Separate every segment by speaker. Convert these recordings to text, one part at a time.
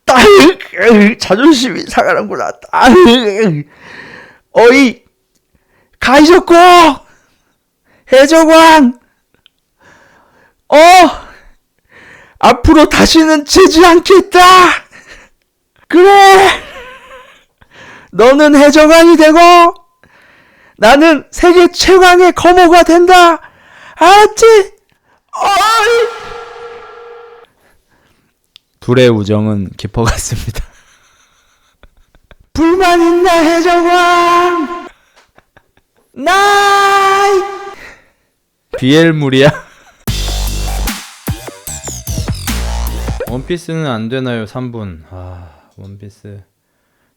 Speaker 1: 딸, 자존심이 상하는구나. 어이, 가이셨고, 해적왕, 앞으로 다시는 지지 않겠다. 그래, 너는 해적왕이 되고, 나는 세계 최강의 거모가 된다. 알았지? 어이. 둘의 우정은 깊어갔습니다. 불만 있나 해적왕? 나이 비엘물이야. 원피스는 안 되나요? 3분. 원피스.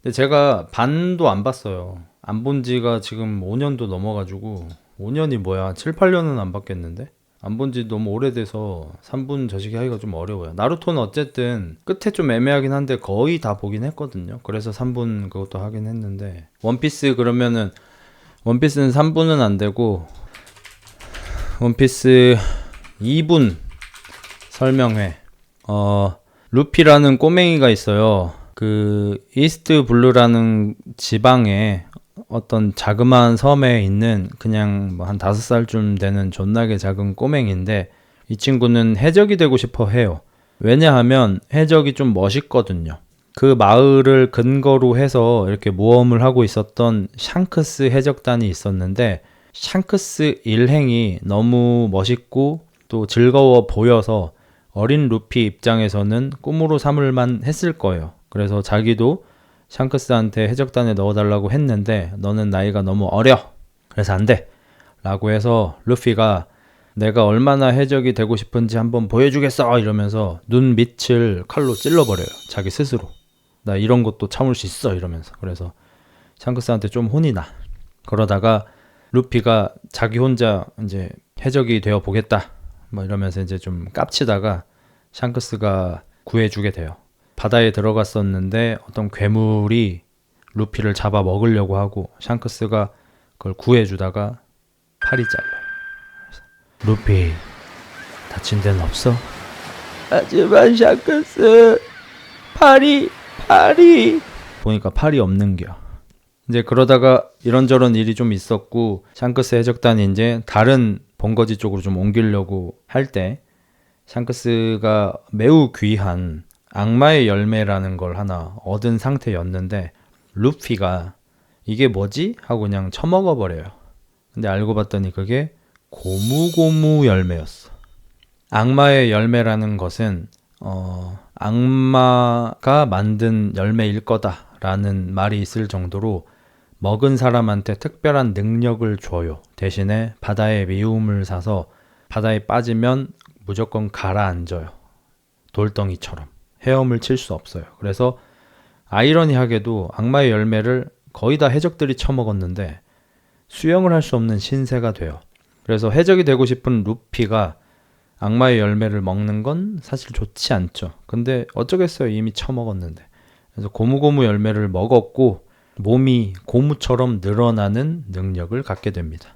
Speaker 1: 근데 제가 반도 안 봤어요. 안 본 지가 지금 5년도 넘어가지고 5년이 뭐야? 7, 8년은 안 봤겠는데? 안 본 지 너무 오래돼서 3분 저식이 하기가 좀 어려워요. 나루토는 어쨌든 끝에 좀 애매하긴 한데 거의 다 보긴 했거든요. 그래서 3분 그것도 하긴 했는데 원피스 그러면은 원피스는 3분은 안 되고 원피스 2분 설명회. 루피라는 꼬맹이가 있어요. 그 이스트 블루라는 지방에 어떤 자그마한 섬에 있는 그냥 뭐 한 5살쯤 되는 존나게 작은 꼬맹인데 이 친구는 해적이 되고 싶어 해요. 왜냐하면 해적이 좀 멋있거든요. 그 마을을 근거로 해서 이렇게 모험을 하고 있었던 샹크스 해적단이 있었는데 샹크스 일행이 너무 멋있고 또 즐거워 보여서 어린 루피 입장에서는 꿈으로 삼을만 했을 거예요. 그래서 자기도 샹크스한테 해적단에 넣어달라고 했는데 너는 나이가 너무 어려. 그래서 안 돼. 라고 해서 루피가 내가 얼마나 해적이 되고 싶은지 한번 보여주겠어 이러면서 눈 밑을 칼로 찔러버려요. 자기 스스로. 나 이런 것도 참을 수 있어 이러면서. 그래서 샹크스한테 좀 혼이 나. 그러다가 루피가 자기 혼자 이제 해적이 되어 보겠다 뭐 이러면서 이제 좀 깝치다가 샹크스가 구해주게 돼요. 바다에 들어갔었는데 어떤 괴물이 루피를 잡아 먹으려고 하고 샹크스가 그걸 구해주다가 팔이 잘려요. 루피 다친 데는 없어? 하지만 샹크스 팔이 보니까 팔이 없는겨. 이제 그러다가 이런저런 일이 좀 있었고 샹크스 해적단이 이제 다른 본거지 쪽으로 좀 옮기려고 할 때 샹크스가 매우 귀한 악마의 열매라는 걸 하나 얻은 상태였는데 루피가 이게 뭐지? 하고 그냥 처먹어버려요. 근데 알고 봤더니 그게 고무고무 열매였어. 악마의 열매라는 것은 악마가 만든 열매일 거다라는 말이 있을 정도로 먹은 사람한테 특별한 능력을 줘요. 대신에 바다의 미움을 사서 바다에 빠지면 무조건 가라앉아요. 돌덩이처럼. 헤엄을 칠 수 없어요. 그래서 아이러니하게도 악마의 열매를 거의 다 해적들이 처먹었는데 수영을 할 수 없는 신세가 돼요. 그래서 해적이 되고 싶은 루피가 악마의 열매를 먹는 건 사실 좋지 않죠. 근데 어쩌겠어요. 이미 처먹었는데. 그래서 고무고무 열매를 먹었고 몸이 고무처럼 늘어나는 능력을 갖게 됩니다.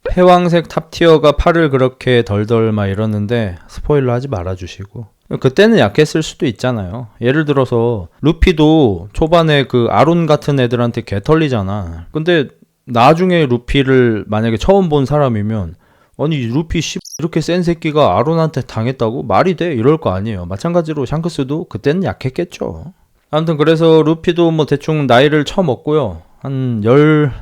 Speaker 1: 패왕색 탑티어가 팔을 그렇게 덜덜 막 이러는데 스포일러 하지 말아주시고 그때는 약했을 수도 있잖아요. 예를 들어서 루피도 초반에 그 아론 같은 애들한테 개털리잖아. 근데 나중에 루피를 만약에 처음 본 사람이면 아니 루피 이렇게 센 새끼가 아론한테 당했다고? 말이 돼? 이럴 거 아니에요. 마찬가지로 샹크스도 그때는 약했겠죠. 아무튼 그래서 루피도 뭐 대충 나이를 쳐먹고요. 한 12살,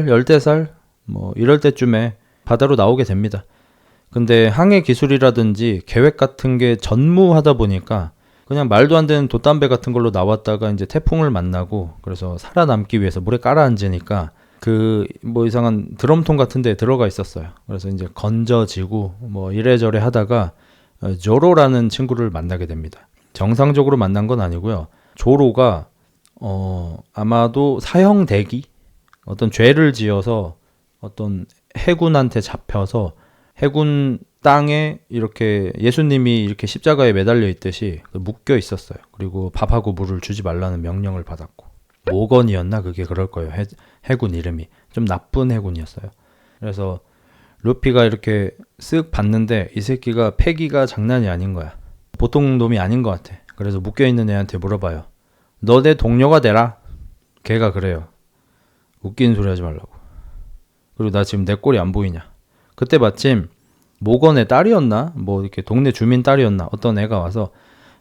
Speaker 1: 13살 뭐 이럴 때쯤에 바다로 나오게 됩니다. 근데 항해 기술이라든지 계획 같은 게 전무하다 보니까 그냥 말도 안 되는 돛담배 같은 걸로 나왔다가 이제 태풍을 만나고 그래서 살아남기 위해서 물에 깔아앉으니까 그 뭐 이상한 드럼통 같은 데 들어가 있었어요. 그래서 이제 건져지고 뭐 이래저래 하다가 조로라는 친구를 만나게 됩니다. 정상적으로 만난 건 아니고요. 조로가 아마도 사형대기? 어떤 죄를 지어서 어떤 해군한테 잡혀서 해군 땅에 이렇게 예수님이 이렇게 십자가에 매달려 있듯이 묶여 있었어요. 그리고 밥하고 물을 주지 말라는 명령을 받았고 모건이었나 그게 그럴 거예요. 해군 이름이 좀 나쁜 해군이었어요. 그래서 루피가 이렇게 쓱 봤는데 이 새끼가 패기가 장난이 아닌 거야. 보통 놈이 아닌 것 같아. 그래서 묶여있는 애한테 물어봐요. 너 내 동료가 되라. 걔가 그래요. 웃기는 소리 하지 말라고. 그리고 나 지금 내 꼴이 안 보이냐. 그때 마침 모건의 딸이었나? 뭐 이렇게 동네 주민 딸이었나? 어떤 애가 와서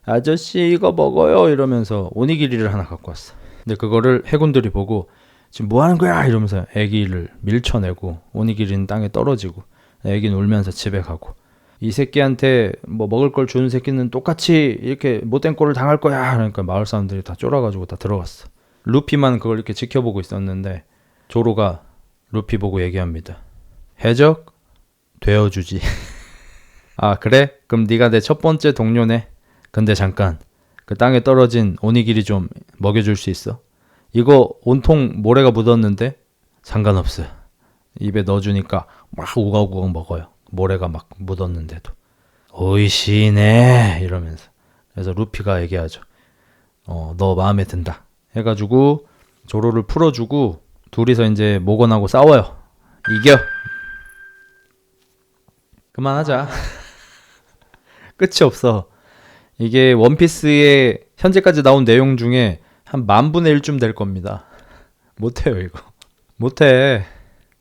Speaker 1: 아저씨 이거 먹어요 이러면서 오니기리를 하나 갖고 왔어. 근데 그거를 해군들이 보고 지금 뭐 하는 거야 이러면서 애기를 밀쳐내고 오니기리는 땅에 떨어지고 애기는 울면서 집에 가고 이 새끼한테 뭐 먹을 걸 주는 새끼는 똑같이 이렇게 못된 꼴을 당할 거야. 그러니까 마을 사람들이 다 쫄아가지고 다 들어갔어. 루피만 그걸 이렇게 지켜보고 있었는데 조로가 루피 보고 얘기합니다. 해적? 되어주지. 아 그래? 그럼 네가 내 첫 번째 동료네. 근데 잠깐 그 땅에 떨어진 오니기리 좀 먹여줄 수 있어? 이거 온통 모래가 묻었는데? 상관없어요. 입에 넣어주니까 막 우걱우걱 먹어요. 모래가 막 묻었는데도. 오이시네 이러면서. 그래서 루피가 얘기하죠. 너 마음에 든다 해가지고 조로를 풀어주고 둘이서 이제 모건하고 싸워요. 이겨. 그만하자. 끝이 없어. 이게 원피스의 현재까지 나온 내용 중에 한 10,000분의 1쯤 될 겁니다. 못해요 이거. 못해.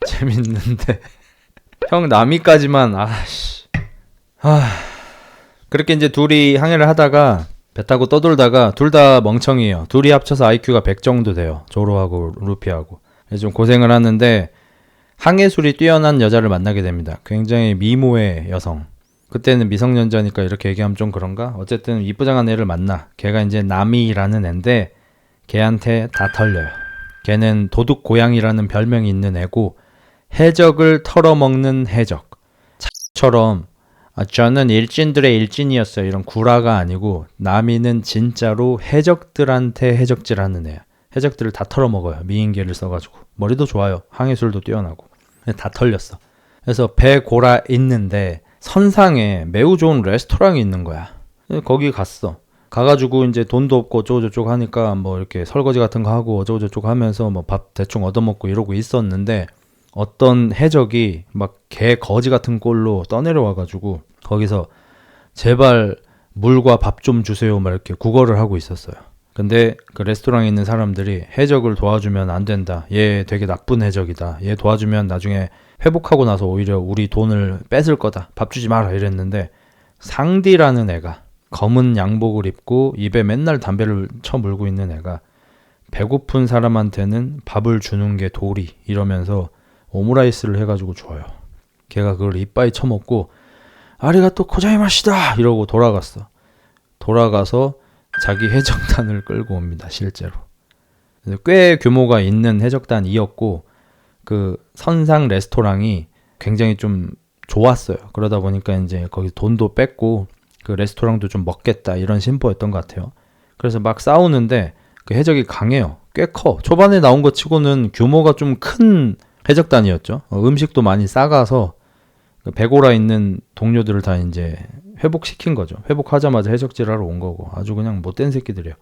Speaker 1: 재밌는데. 형 나미까지만 아씨. 그렇게 이제 둘이 항해를 하다가 배 타고 떠돌다가 둘 다 멍청이에요. 둘이 합쳐서 IQ가 100 정도 돼요. 조로하고 루피하고. 그래서 좀 고생을 하는데 항해술이 뛰어난 여자를 만나게 됩니다. 굉장히 미모의 여성. 그때는 미성년자니까 이렇게 얘기하면 좀 그런가? 어쨌든 이쁘장한 애를 만나. 걔가 이제 나미라는 애인데 걔한테 다 털려요. 걔는 도둑 고양이라는 별명이 있는 애고 해적을 털어먹는 해적. 처럼 저는 일진들의 일진이었어요. 이런 구라가 아니고 나미는 진짜로 해적들한테 해적질하는 애야. 해적들을 다 털어먹어요. 미인계를 써가지고. 머리도 좋아요. 항해술도 뛰어나고. 다 털렸어. 그래서 배 골아 있는데 선상에 매우 좋은 레스토랑이 있는 거야. 거기 갔어. 가가지고 이제 돈도 없고 어쩌고저쩌고 하니까 뭐 이렇게 설거지 같은 거 하고 어쩌고저쩌고 하면서 뭐 밥 대충 얻어먹고 이러고 있었는데 어떤 해적이 막 개 거지 같은 꼴로 떠내려와가지고 거기서 제발 물과 밥 좀 주세요 막 이렇게 구걸을 하고 있었어요. 근데 그 레스토랑에 있는 사람들이 해적을 도와주면 안 된다. 얘 되게 나쁜 해적이다. 얘 도와주면 나중에 회복하고 나서 오히려 우리 돈을 뺏을 거다. 밥 주지 마라 이랬는데 상디라는 애가 검은 양복을 입고 입에 맨날 담배를 쳐물고 있는 애가 배고픈 사람한테는 밥을 주는 게 도리 이러면서 오므라이스를 해가지고 줘요. 걔가 그걸 이빠이 쳐먹고 아리가또 고자이마시다 이러고 돌아갔어. 돌아가서 자기 해적단을 끌고 옵니다. 실제로. 꽤 규모가 있는 해적단이었고 그 선상 레스토랑이 굉장히 좀 좋았어요. 그러다 보니까 이제 거기 돈도 뺐고 그 레스토랑도 좀 먹겠다 이런 심보였던 것 같아요. 그래서 막 싸우는데 그 해적이 강해요. 꽤 커. 초반에 나온 것 치고는 규모가 좀 큰 해적단이었죠. 음식도 많이 싸가서 그 배고라 있는 동료들을 다 이제 회복시킨 거죠. 회복하자마자 해적질하러 온 거고 아주 그냥 못된 새끼들이에요.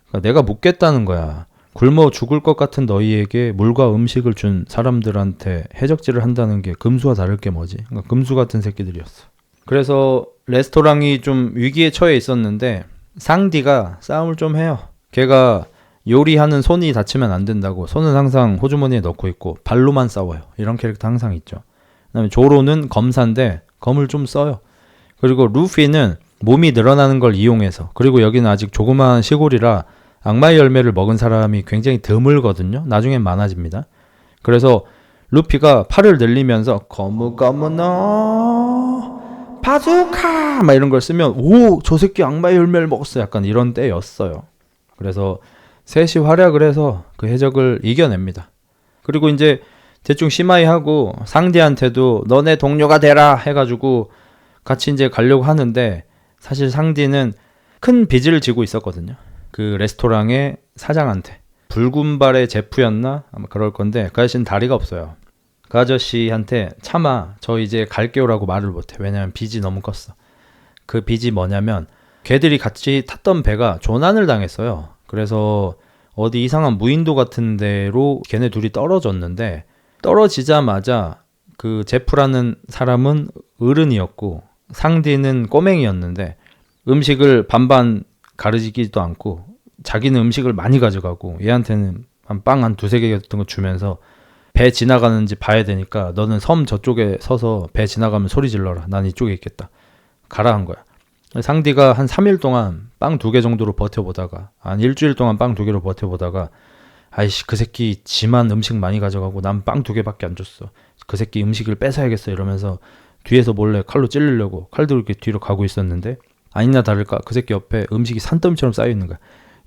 Speaker 1: 그러니까 내가 묻겠다는 거야. 굶어 죽을 것 같은 너희에게 물과 음식을 준 사람들한테 해적질을 한다는 게 금수와 다를 게 뭐지? 그러니까 금수 같은 새끼들이었어. 그래서 레스토랑이 좀 위기에 처해 있었는데 상디가 싸움을 좀 해요. 걔가 요리하는 손이 다치면 안 된다고 손은 항상 호주머니에 넣고 있고 발로만 싸워요. 이런 캐릭터 항상 있죠. 그다음에 조로는 검사인데 검을 좀 써요. 그리고 루피는 몸이 늘어나는 걸 이용해서 그리고 여기는 아직 조그마한 시골이라 악마의 열매를 먹은 사람이 굉장히 드물거든요. 나중엔 많아집니다. 그래서 루피가 팔을 늘리면서 거무거무너 바주카 막 이런 걸 쓰면 오, 저 새끼 악마의 열매를 먹었어. 약간 이런 때였어요. 그래서 셋이 활약을 해서 그 해적을 이겨냅니다. 그리고 이제 대충 시마이 하고 상디한테도 너네 동료가 되라 해가지고 같이 이제 가려고 하는데 사실 상디는 큰 빚을 지고 있었거든요. 그 레스토랑의 사장한테. 붉은 발의 제프였나? 아마 그럴 건데 그 아저씨는 다리가 없어요. 그 아저씨한테 차마 저 이제 갈게요라고 말을 못해. 왜냐면 빚이 너무 컸어. 그 빚이 뭐냐면 걔들이 같이 탔던 배가 조난을 당했어요. 그래서 어디 이상한 무인도 같은 데로 걔네 둘이 떨어졌는데 떨어지자마자 그 제프라는 사람은 어른이었고 상디는 꼬맹이였는데 음식을 반반 가르치지도 않고 자기는 음식을 많이 가져가고 얘한테는 빵 한 두세 개 같은 거 주면서 배 지나가는지 봐야 되니까 너는 섬 저쪽에 서서 배 지나가면 소리 질러라. 난 이쪽에 있겠다. 가라 한 거야. 상디가 한 3일 동안 빵 2개 정도로 버텨보다가 한 일주일 동안 빵 2개로 버텨보다가 아이씨 그 새끼 지만 음식 많이 가져가고 난 빵 2개밖에 안 줬어. 그 새끼 음식을 뺏어야겠어 이러면서 뒤에서 몰래 칼로 찌르려고 칼 들고 이렇게 뒤로 가고 있었는데 아니나 다를까 그 새끼 옆에 음식이 산더미처럼 쌓여있는 거야.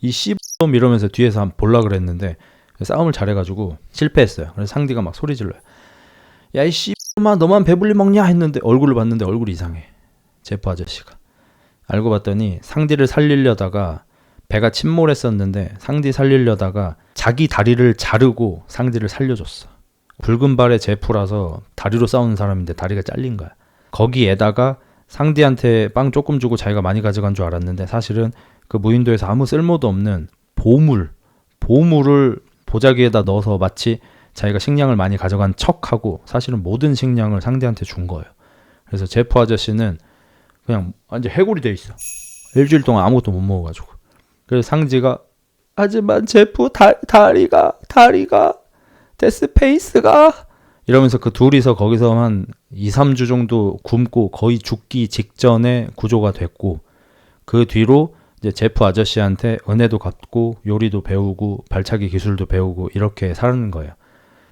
Speaker 1: 이 씨놈 이러면서 뒤에서 한번 볼라 그랬는데 싸움을 잘해가지고 실패했어요. 그래서 상디가 막 소리 질러요. 야 이 씨놈아 너만 배불리 먹냐 했는데 얼굴을 봤는데 얼굴이 이상해. 제프 아저씨가. 알고 봤더니 상디를 살리려다가 배가 침몰했었는데 상디 살리려다가 자기 다리를 자르고 상디를 살려줬어. 붉은 발의 제프라서 다리로 싸우는 사람인데 다리가 잘린 거야. 거기에다가 상디한테 빵 조금 주고 자기가 많이 가져간 줄 알았는데 사실은 그 무인도에서 아무 쓸모도 없는 보물을 보자기에다 넣어서 마치 자기가 식량을 많이 가져간 척하고 사실은 모든 식량을 상디한테 준 거예요. 그래서 제프 아저씨는 그냥 완전 해골이 돼 있어. 일주일 동안 아무것도 못 먹어가지고. 그래서 상디가 하지만 제프 다리가 데스페이스가 이러면서 그 둘이서 거기서 한 2, 3주 정도 굶고 거의 죽기 직전에 구조가 됐고 그 뒤로 이제 제프 아저씨한테 은혜도 갚고 요리도 배우고 발차기 기술도 배우고 이렇게 사는 거예요.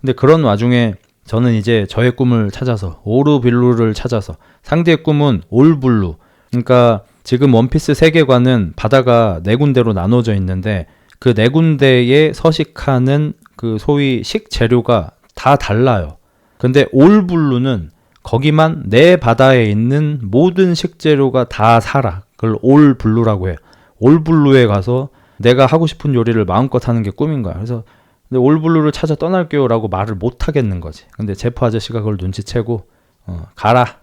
Speaker 1: 근데 그런 와중에 저는 이제 저의 꿈을 찾아서 오르빌루를 찾아서 상대의 꿈은 올블루. 그러니까 지금 원피스 세계관은 바다가 4군데로 나눠져 있는데 그 4군데에 서식하는 그 소위 식재료가 다 달라요. 근데 올블루는 거기만 내 바다에 있는 모든 식재료가 다 살아. 그걸 올블루라고 해요. 올블루에 가서 내가 하고 싶은 요리를 마음껏 하는 게 꿈인 거야. 그래서 근데 올블루를 찾아 떠날게요 라고 말을 못 하겠는 거지. 근데 제프 아저씨가 그걸 눈치채고 가라.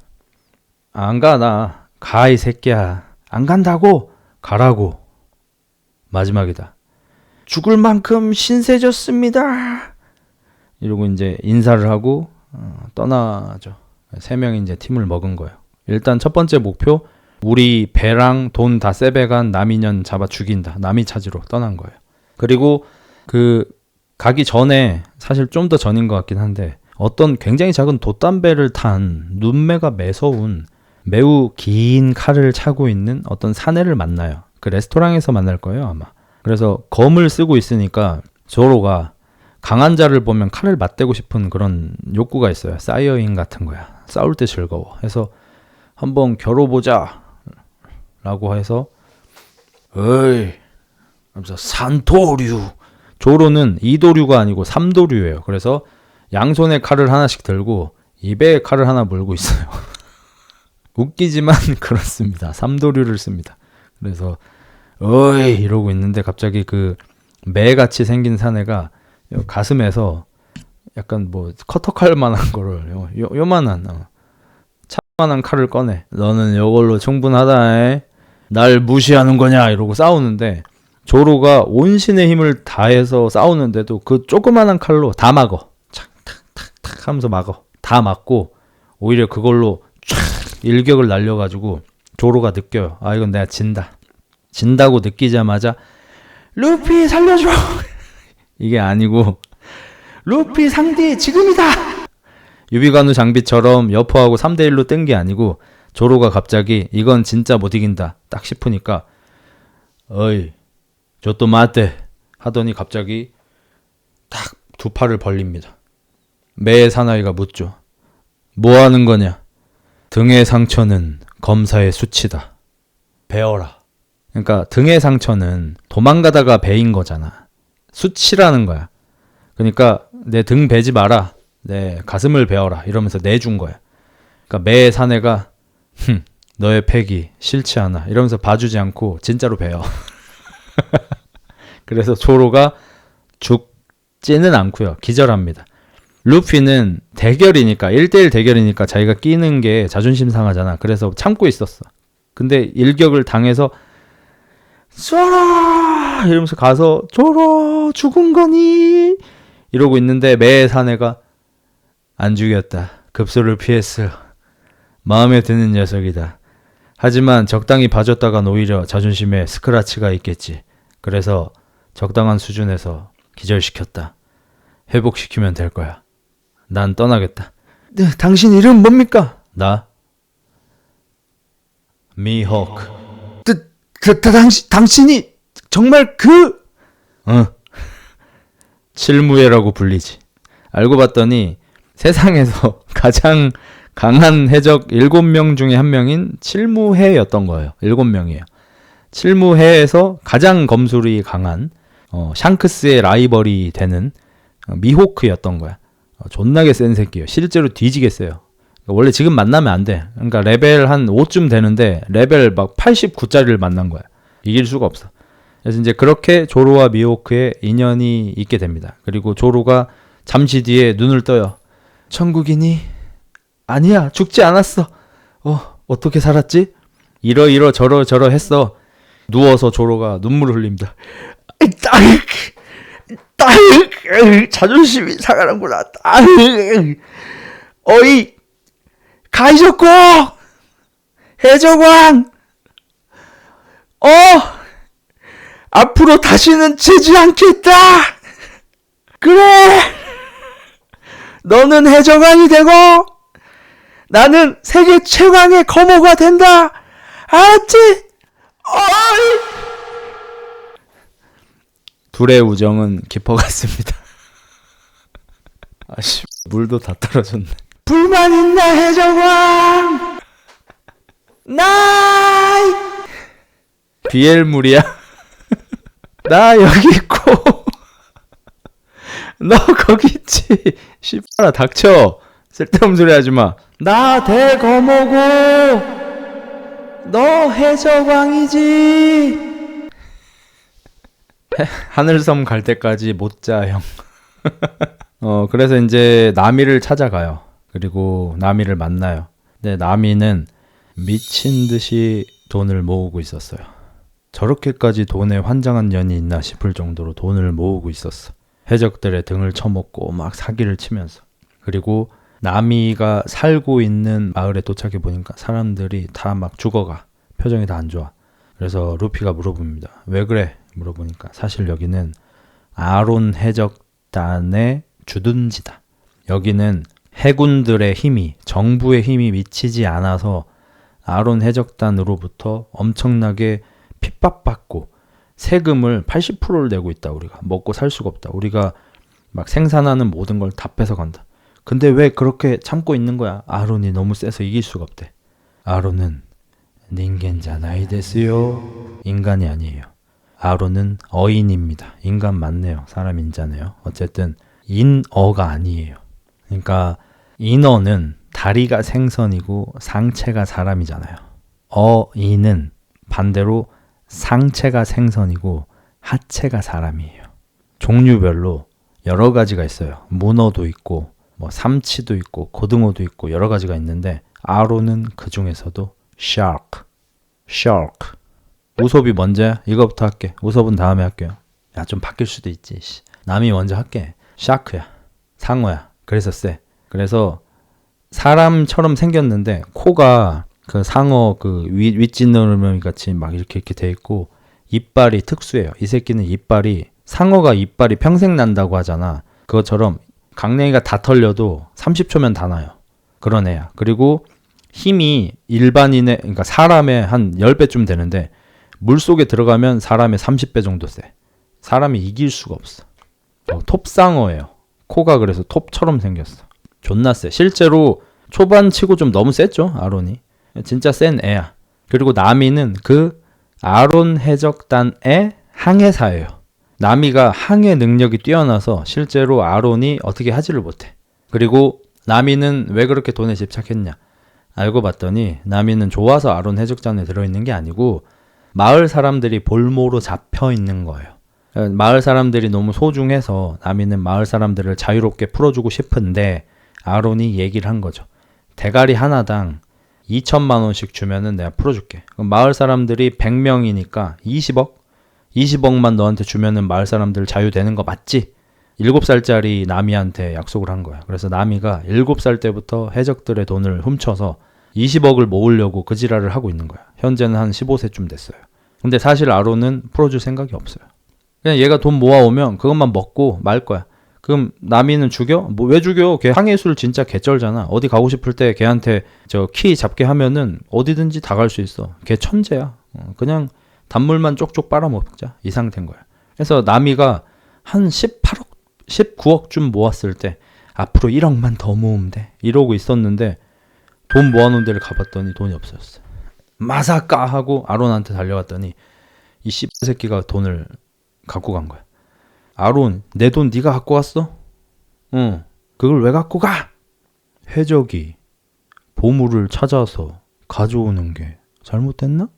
Speaker 1: 안 가 나. 가 이 새끼야. 안 간다고? 가라고. 마지막이다. 죽을 만큼 신세졌습니다. 이러고 이제 인사를 하고 떠나죠. 3명이 이제 팀을 먹은 거예요. 일단 첫 번째 목표 우리 배랑 돈 다 세배간 남인년 잡아 죽인다. 남이 찾으러 떠난 거예요. 그리고 그 가기 전에 사실 좀 더 전인 것 같긴 한데 어떤 굉장히 작은 돛담배를 탄 눈매가 매서운 매우 긴 칼을 차고 있는 어떤 사내를 만나요. 그 레스토랑에서 만날 거예요 아마. 그래서 검을 쓰고 있으니까 조로가 강한 자를 보면 칼을 맞대고 싶은 그런 욕구가 있어요. 사이어인 같은 거야. 싸울 때 즐거워. 해서 한번 겨뤄보자 라고 해서 어이 하면서 산도류. 조로는 2도류가 아니고 3도류예요. 그래서 양손에 칼을 하나씩 들고 입에 칼을 하나 물고 있어요. 웃기지만 그렇습니다. 3도류를 씁니다. 그래서 어이 이러고 있는데 갑자기 그 매같이 생긴 사내가 가슴에서 약간 뭐 커터칼 만한 거를 요만한 차만한 칼을 꺼내. 너는 이걸로 충분하다. 날 무시하는 거냐 이러고 싸우는데 조로가 온신의 힘을 다해서 싸우는데도 그 조그만한 칼로 다 막어. 탁탁탁탁 하면서 막어. 다 막고 오히려 그걸로 촥 일격을 날려가지고 조로가 느껴요. 아 이건 내가 진다. 진다고 느끼자마자 루피 살려줘. 이게 아니고 루피 상디 지금이다. 유비관우 장비처럼 여포하고 3대1로 뜬 게 아니고 조로가 갑자기 이건 진짜 못 이긴다 딱 싶으니까 어이 저또 맞대 하더니 갑자기 딱 2팔을 벌립니다. 매의 사나이가 묻죠. 뭐 하는 거냐? 등의 상처는 검사의 수치다. 베어라. 그러니까 등의 상처는 도망가다가 베인 거잖아. 수치라는 거야. 그러니까 내 등 베지 마라. 내 가슴을 베어라. 이러면서 내준 거야. 그러니까 매의 사내가 너의 패기 싫지 않아. 이러면서 봐주지 않고 진짜로 베어. 그래서 조로가 죽지는 않고요. 기절합니다. 루피는 대결이니까 1대1 대결이니까 자기가 끼는 게 자존심 상하잖아. 그래서 참고 있었어. 근데 일격을 당해서 쏘라 이러면서 가서 조로 죽은 거니 이러고 있는데 매의 사내가 안 죽였다. 급소를 피했어. 마음에 드는 녀석이다. 하지만 적당히 봐줬다간 오히려 자존심에 스크라치가 있겠지. 그래서 적당한 수준에서 기절시켰다. 회복시키면 될 거야. 난 떠나겠다. 네, 당신 이름 뭡니까? 나? 미호크. 당신이 정말 그? 칠무회라고 불리지. 알고 봤더니 세상에서 가장 강한 해적 7명 중에 한 명인 칠무회였던 거예요. 7명이에요. 칠무회에서 가장 검술이 강한 샹크스의 라이벌이 되는 미호크였던 거야. 존나게 센 새끼예요. 실제로 뒤지게 세요. 원래 지금 만나면 안 돼. 그러니까 레벨 한 5쯤 되는데 레벨 막 89짜리를 만난 거야. 이길 수가 없어. 그래서 이제 그렇게 조로와 미호크의 인연이 있게 됩니다. 그리고 조로가 잠시 뒤에 눈을 떠요. 천국이니? 아니야, 죽지 않았어. 어떻게 살았지? 이러 저러 했어. 누워서 조로가 눈물을 흘립니다. 자존심이 상하는구나. 어이 가이조코 해적왕, 앞으로 다시는 지지 않겠다. 그래, 너는 해적왕이 되고 나는 세계 최강의 검호가 된다. 알았지? 어이. 둘의 우정은 깊어갔습니다. 아씨, 물도 다 떨어졌네. 불만 있나 해적왕? 나이 비엘물이야? 나 여기 있고 너 거기 있지. 씨발아 닥쳐. 쓸데없는 소리 하지마. 나 대검호고 너 해적왕이지. 하늘섬 갈 때까지 못 자, 형. 그래서 이제 나미를 찾아가요. 그리고 나미를 만나요. 근데 나미는 미친 듯이 돈을 모으고 있었어요. 저렇게까지 돈에 환장한 년이 있나 싶을 정도로 돈을 모으고 있었어. 해적들의 등을 쳐먹고 막 사기를 치면서. 그리고 나미가 살고 있는 마을에 도착해 보니까 사람들이 다 막 죽어가. 표정이 다 안 좋아. 그래서 루피가 물어봅니다. 왜 그래? 물어보니까 사실 여기는 아론 해적단의 주둔지다. 여기는 해군들의 힘이, 정부의 힘이 미치지 않아서 아론 해적단으로부터 엄청나게 핍박받고 세금을 80%를 내고 있다. 우리가 먹고 살 수가 없다. 우리가 막 생산하는 모든 걸 다 뺏어간다. 근데 왜 그렇게 참고 있는 거야? 아론이 너무 세서 이길 수가 없대. 아론은 닌겐자나이 데스요. 인간이 아니에요. 아론은 어인입니다. 인간 맞네요. 사람 인자네요. 어쨌든 인어가 아니에요. 그러니까 인어는 다리가 생선이고 상체가 사람이잖아요. 어인은 반대로 상체가 생선이고 하체가 사람이에요. 종류별로 여러 가지가 있어요. 문어도 있고 뭐 삼치도 있고 고등어도 있고 여러 가지가 있는데 아론은 그 중에서도 shark. 우섭이 먼저야? 이거부터 할게. 우섭은 다음에 할게요. 야, 좀 바뀔 수도 있지. 남이 먼저 할게. 샤크야. 상어야. 그래서 쎄. 그래서 사람처럼 생겼는데 코가 그 상어 그 윗지느러미 같이 막 이렇게 돼 있고 이빨이 특수해요. 이 새끼는 이빨이 상어가 이빨이 평생 난다고 하잖아. 그것처럼 강냉이가 다 털려도 30초면 다 나요. 그런 애야. 그리고 힘이 일반인의 그러니까 사람의 한 10배쯤 되는데 물속에 들어가면 사람의 30배 정도 세. 사람이 이길 수가 없어. 톱상어예요. 코가 그래서 톱처럼 생겼어. 존나 세. 실제로 초반 치고 좀 너무 셌죠. 아론이. 진짜 센 애야. 그리고 나미는 그 아론 해적단의 항해사예요. 나미가 항해 능력이 뛰어나서 실제로 아론이 어떻게 하지를 못해. 그리고 나미는 왜 그렇게 돈에 집착했냐. 알고 봤더니 나미는 좋아서 아론 해적단에 들어있는 게 아니고 마을 사람들이 볼모로 잡혀 있는 거예요. 마을 사람들이 너무 소중해서 나미는 마을 사람들을 자유롭게 풀어주고 싶은데 아론이 얘기를 한 거죠. 대가리 하나당 2천만 원씩 주면은 내가 풀어줄게. 그럼 마을 사람들이 100명이니까 20억만 너한테 주면은 마을 사람들 자유되는 거 맞지? 7살짜리 나미한테 약속을 한 거야. 그래서 나미가 7살 때부터 해적들의 돈을 훔쳐서 20억을 모으려고 그 지랄을 하고 있는 거야. 현재는 한 15세쯤 됐어요. 근데 사실 아론은 풀어줄 생각이 없어요. 그냥 얘가 돈 모아오면 그것만 먹고 말 거야. 그럼 나미는 죽여? 뭐 왜 죽여? 걔 항해술 진짜 개쩔잖아. 어디 가고 싶을 때 걔한테 저 키 잡게 하면은 어디든지 다 갈 수 있어. 걔 천재야. 그냥 단물만 쪽쪽 빨아먹자. 이 상태인 거야. 그래서 나미가 한 18억, 19억쯤 모았을 때 앞으로 1억만 더 모으면 돼. 이러고 있었는데 돈 모아놓은 데를 가봤더니 돈이 없어졌어. 마사까 하고 아론한테 달려갔더니 이 새끼가 돈을 갖고 간 거야. 아론, 내 돈 네가 갖고 왔어? 응. 그걸 왜 갖고 가? 해적이 보물을 찾아서 가져오는 게 잘못됐나?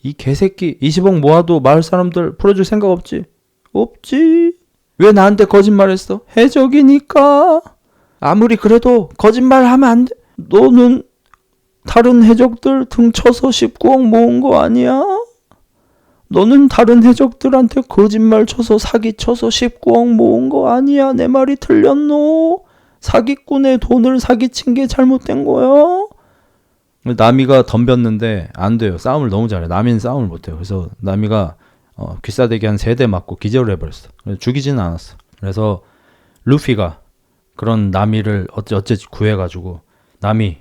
Speaker 1: 이 개새끼 20억 모아도 마을 사람들 풀어줄 생각 없지? 없지. 왜 나한테 거짓말했어? 해적이니까. 아무리 그래도 거짓말하면 안 돼. 너는 다른 해적들 등쳐서 19억 모은 거 아니야? 너는 다른 해적들한테 거짓말 쳐서 사기 쳐서 19억 모은 거 아니야? 내 말이 틀렸노? 사기꾼의 돈을 사기친 게 잘못된 거야? 나미가 덤볐는데 안 돼요. 싸움을 너무 잘해. 나미는 싸움을 못해요. 그래서 나미가 귀싸대기 한 3대 맞고 기절을 해버렸어. 죽이지는 않았어. 그래서 루피가 그런 나미를 어째 구해가지고 나미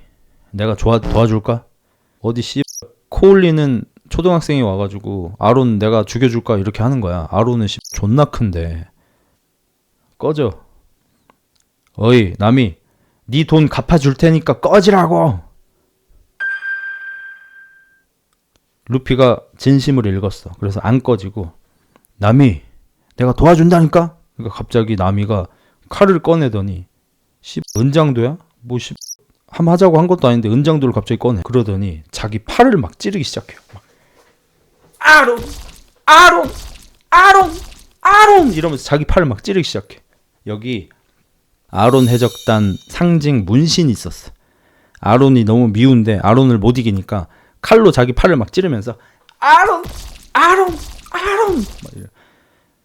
Speaker 1: 내가 도와줄까? 어디 코올리는 초등학생이 와가지고 아론 내가 죽여줄까 이렇게 하는 거야. 아론은 존나 큰데. 꺼져. 어이 나미 네 돈 갚아줄 테니까 꺼지라고. 루피가 진심을 읽었어. 그래서 안 꺼지고 나미 내가 도와준다니까. 그러니까 갑자기 나미가 칼을 꺼내더니 은장도야? 뭐 함 하자고 한 것도 아닌데 은장도를 갑자기 꺼내. 그러더니 자기 팔을 막 찌르기 시작해요. 막. 아론 이러면서 자기 팔을 막 찌르기 시작해. 여기 아론 해적단 상징 문신이 있었어. 아론이 너무 미운데 아론을 못 이기니까 칼로 자기 팔을 막 찌르면서 아론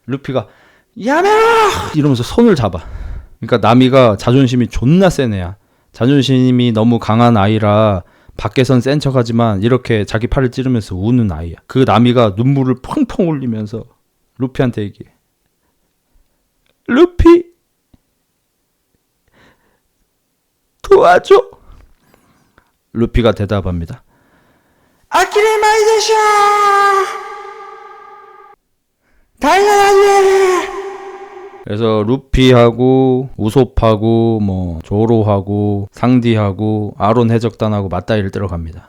Speaker 1: 루피가 야메라 이러면서 손을 잡아. 그러니까 나미가 자존심이 존나 센 애야. 자존심이 너무 강한 아이라 밖에선 센 척하지만 이렇게 자기 팔을 찌르면서 우는 아이야. 그 나미가 눈물을 펑펑 흘리면서 루피한테 얘기해. 루피 도와줘. 루피가 대답합니다. 아키레 마이데샤 당연하지. 그래서 루피하고 우솝하고 뭐 조로하고 상디하고 아론 해적단하고 맞다이를 뜨러 갑니다.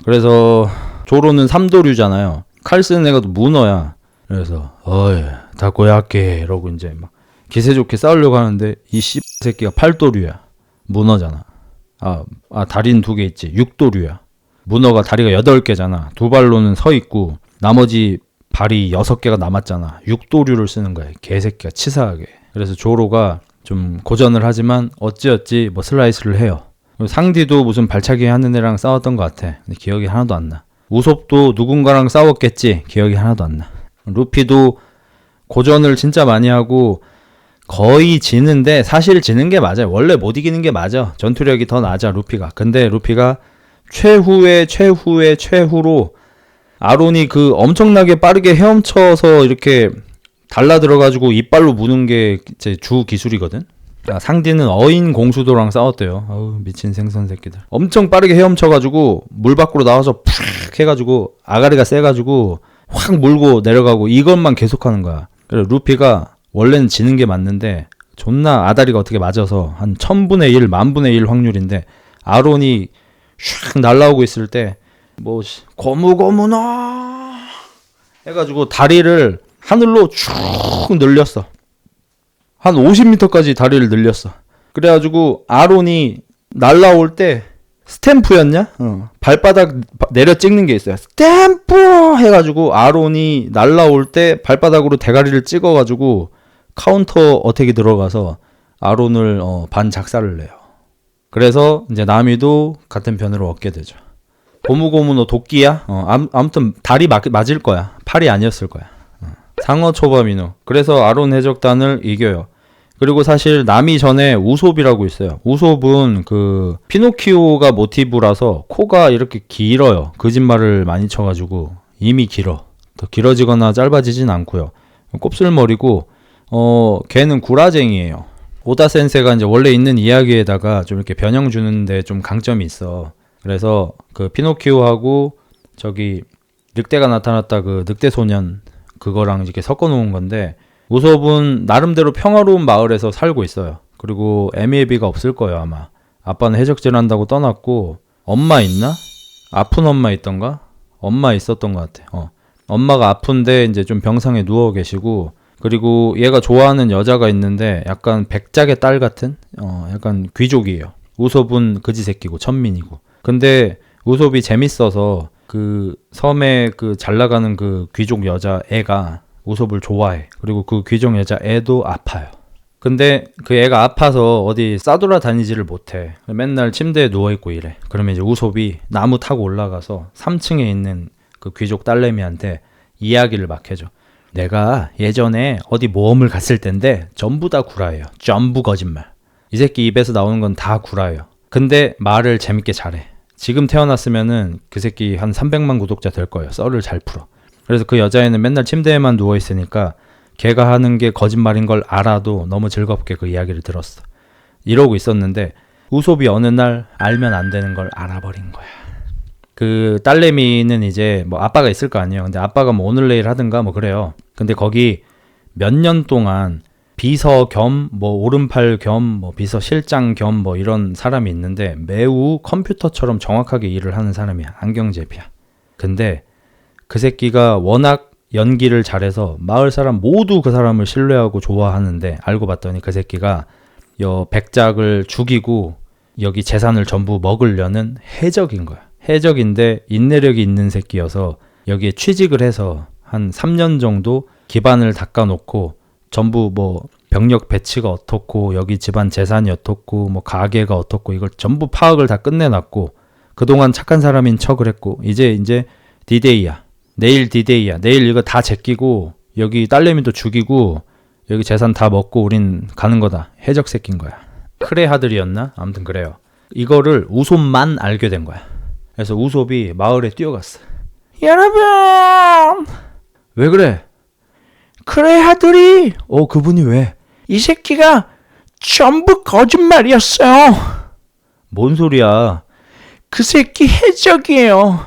Speaker 1: 그래서 조로는 삼도류잖아요. 칼 쓰는 애가 또 문어야. 그래서 어이 다 고약해 이러고 이제 막 기세 좋게 싸우려고 하는데 이 새끼가 8도류야. 문어잖아. 다리는 2개 있지. 6도류야. 문어가 다리가 8개잖아. 2발로는 서 있고 나머지 발이 6개가 남았잖아. 6도류를 쓰는 거야. 개새끼가 치사하게. 그래서 조로가 좀 고전을 하지만 어찌어찌 뭐 슬라이스를 해요. 상디도 무슨 발차기 하는 애랑 싸웠던 것 같아. 근데 기억이 하나도 안 나. 우솝도 누군가랑 싸웠겠지. 기억이 하나도 안 나. 루피도 고전을 진짜 많이 하고 거의 지는데 사실 지는 게 맞아요. 원래 못 이기는 게 맞아. 전투력이 더 낮아 루피가. 근데 루피가 최후의 최후로 아론이 그 엄청나게 빠르게 헤엄쳐서 이렇게 달라들어가지고 이빨로 무는 게 제 주 기술이거든. 상디는 어인 공수도랑 싸웠대요. 아우 미친 생선 새끼들. 엄청 빠르게 헤엄쳐가지고 물 밖으로 나와서 푹 해가지고 아가리가 세가지고 확 물고 내려가고 이것만 계속하는 거야. 그래 루피가 원래는 지는 게 맞는데 존나 아다리가 어떻게 맞아서 한 1000분의 1, 10,000분의 1 확률인데 아론이 슉 날라오고 있을 때 뭐 고무고무너 해가지고 다리를 하늘로 쭉 늘렸어. 한 50m까지 다리를 늘렸어. 그래가지고 아론이 날라올 때 스탬프였냐? 발바닥 내려 찍는 게 있어요. 스탬프 해가지고 아론이 날라올 때 발바닥으로 대가리를 찍어가지고 카운터 어택이 들어가서 아론을 반 작살을 내요. 그래서 이제 나미도 같은 편으로 얻게 되죠. 고무고무노 도끼야? 아무튼 다리 맞을 거야. 팔이 아니었을 거야. 상어 초밥이노. 그래서 아론 해적단을 이겨요. 그리고 사실 남이 전에 우솝이라고 있어요. 우솝은 그 피노키오가 모티브라서 코가 이렇게 길어요. 거짓말을 많이 쳐가지고 이미 길어. 더 길어지거나 짧아지진 않고요. 곱슬머리고 걔는 구라쟁이에요. 오다 센세가 이제 원래 있는 이야기에다가 좀 이렇게 변형 주는데 좀 강점이 있어. 그래서 그 피노키오하고 저기 늑대가 나타났다 그 늑대 소년 그거랑 이렇게 섞어 놓은 건데 우솝은 나름대로 평화로운 마을에서 살고 있어요. 그리고 애미애비가 없을 거예요 아마. 아빠는 해적질한다고 떠났고 엄마 있나? 아픈 엄마 있던가? 엄마 있었던 것 같아. 엄마가 아픈데 이제 좀 병상에 누워 계시고 그리고 얘가 좋아하는 여자가 있는데 약간 백작의 딸 같은 약간 귀족이에요. 우솝은 그지 새끼고 천민이고. 근데 우솝이 재밌어서 그 섬에 그 잘 나가는 그 귀족 여자 애가 우솝을 좋아해. 그리고 그 귀족 여자 애도 아파요. 근데 그 애가 아파서 어디 싸돌아 다니지를 못해. 맨날 침대에 누워있고 이래. 그러면 이제 우솝이 나무 타고 올라가서 3층에 있는 그 귀족 딸내미한테 이야기를 막 해줘. 내가 예전에 어디 모험을 갔을 텐데 전부 다 구라예요. 전부 거짓말. 이 새끼 입에서 나오는 건 다 구라예요. 근데 말을 재밌게 잘해. 지금 태어났으면은 그 새끼 한 300만 구독자 될 거예요. 썰을 잘 풀어. 그래서 그 여자애는 맨날 침대에만 누워있으니까 걔가 하는 게 거짓말인 걸 알아도 너무 즐겁게 그 이야기를 들었어. 이러고 있었는데 우솝이 어느 날 알면 안 되는 걸 알아버린 거야. 그 딸내미는 이제 뭐 아빠가 있을 거 아니에요. 근데 아빠가 뭐 오늘 내일 하든가 뭐 그래요. 근데 거기 몇 년 동안 비서 겸 뭐 오른팔 겸 뭐 비서실장 겸 뭐 이런 사람이 있는데 매우 컴퓨터처럼 정확하게 일을 하는 사람이야. 안경제비야. 근데 그 새끼가 워낙 연기를 잘해서 마을 사람 모두 그 사람을 신뢰하고 좋아하는데 알고 봤더니 그 새끼가 백작을 죽이고 여기 재산을 전부 먹으려는 해적인 거야. 해적인데 인내력이 있는 새끼여서 여기에 취직을 해서 한 3년 정도 기반을 닦아놓고 전부 뭐 병력 배치가 어떻고 여기 집안 재산이 어떻고 뭐 가게가 어떻고 이걸 전부 파악을 다 끝내놨고 그동안 착한 사람인 척을 했고 이제 디데이야. 내일 디데이야. 내일 이거 다 제끼고 여기 딸내미도 죽이고 여기 재산 다 먹고 우린 가는 거다. 해적 새끼인 거야. 크레하들이었나? 아무튼 그래요. 이거를 우솝만 알게 된 거야. 그래서 우솝이 마을에 뛰어갔어. 여러분! 왜 그래? 크레하들이 그분이 왜? 이 새끼가 전부 거짓말이었어요. 뭔 소리야? 그 새끼 해적이에요.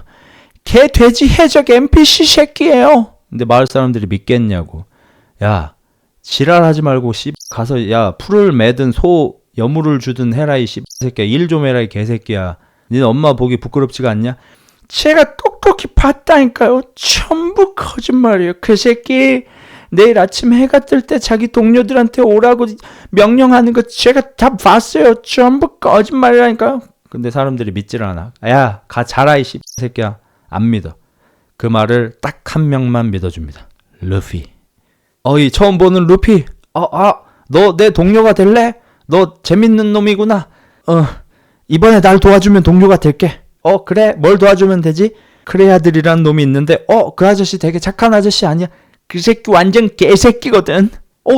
Speaker 1: 개 돼지 해적 NPC 새끼예요. 근데 마을 사람들이 믿겠냐고. 야, 지랄하지 말고 가서 야 풀을 매든 소 여물을 주든 해라 이 새끼야. 일 좀 해라 이 개새끼야. 니네 엄마 보기 부끄럽지가 않냐? 제가 똑똑히 봤다니까요. 전부 거짓말이에요. 그 새끼 내일 아침 해가 뜰 때 자기 동료들한테 오라고 명령하는 거 제가 다 봤어요. 전부 거짓말이라니까요. 근데 사람들이 믿지를 않아. 야, 가 자라 이 새끼야. 안 믿어. 그 말을 딱 한 명만 믿어줍니다. 루피. 어이 처음 보는 루피. 너 내 동료가 될래? 너 재밌는 놈이구나. 이번에 날 도와주면 동료가 될게. 그래. 뭘 도와주면 되지? 크레아들이란 놈이 있는데 그 아저씨 되게 착한 아저씨 아니야? 그 새끼 완전 개새끼거든.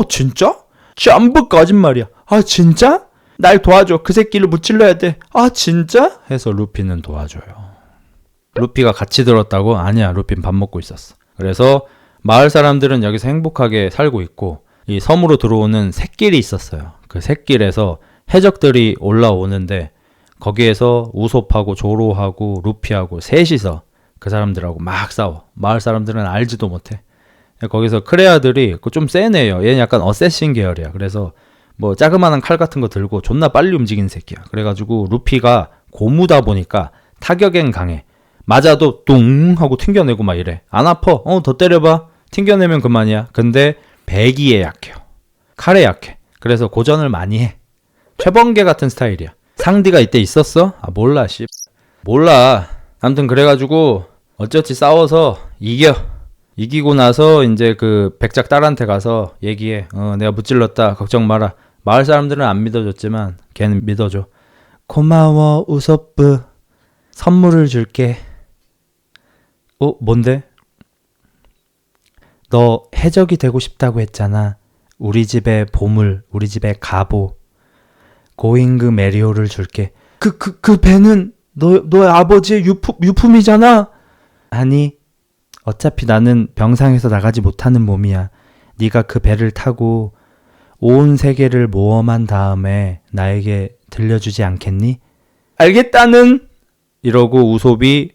Speaker 1: 진짜? 전부 거짓말이야. 아 진짜? 날 도와줘. 그 새끼를 무찔러야 돼. 아 진짜? 해서 루피는 도와줘요. 루피가 같이 들었다고? 아니야. 루피는 밥 먹고 있었어. 그래서 마을 사람들은 여기서 행복하게 살고 있고 이 섬으로 들어오는 샛길이 있었어요. 그 샛길에서 해적들이 올라오는데 거기에서 우솝하고 조로하고 루피하고 셋이서 그 사람들하고 막 싸워. 마을 사람들은 알지도 못해. 거기서 크레아들이 좀 센 애예요. 얘는 약간 어쌔신 계열이야. 그래서 뭐 자그마한 칼 같은 거 들고 존나 빨리 움직이는 새끼야. 그래가지고 루피가 고무다 보니까 타격엔 강해. 맞아도 뚱 하고 튕겨내고 막 이래. 안 아파. 더 때려봐. 튕겨내면 그만이야. 근데 배기에 약해요. 칼에 약해. 그래서 고전을 많이 해. 최번개 같은 스타일이야. 상디가 이때 있었어? 몰라 씨. 몰라. 아무튼 그래가지고 어쩌지 싸워서 이기고 나서 이제 그 백작 딸한테 가서 얘기해. 내가 무찔렀다. 걱정 마라. 마을 사람들은 안 믿어줬지만 걔는 믿어줘. 고마워 우솝부. 선물을 줄게. 뭔데? 너 해적이 되고 싶다고 했잖아. 우리 집의 보물, 우리 집의 가보, 고잉그 메리오를 줄게. 그 배는 너의 아버지의 유품이잖아? 아니, 어차피 나는 병상에서 나가지 못하는 몸이야. 네가 그 배를 타고 온 세계를 모험한 다음에 나에게 들려주지 않겠니? 알겠다는! 이러고 우솝이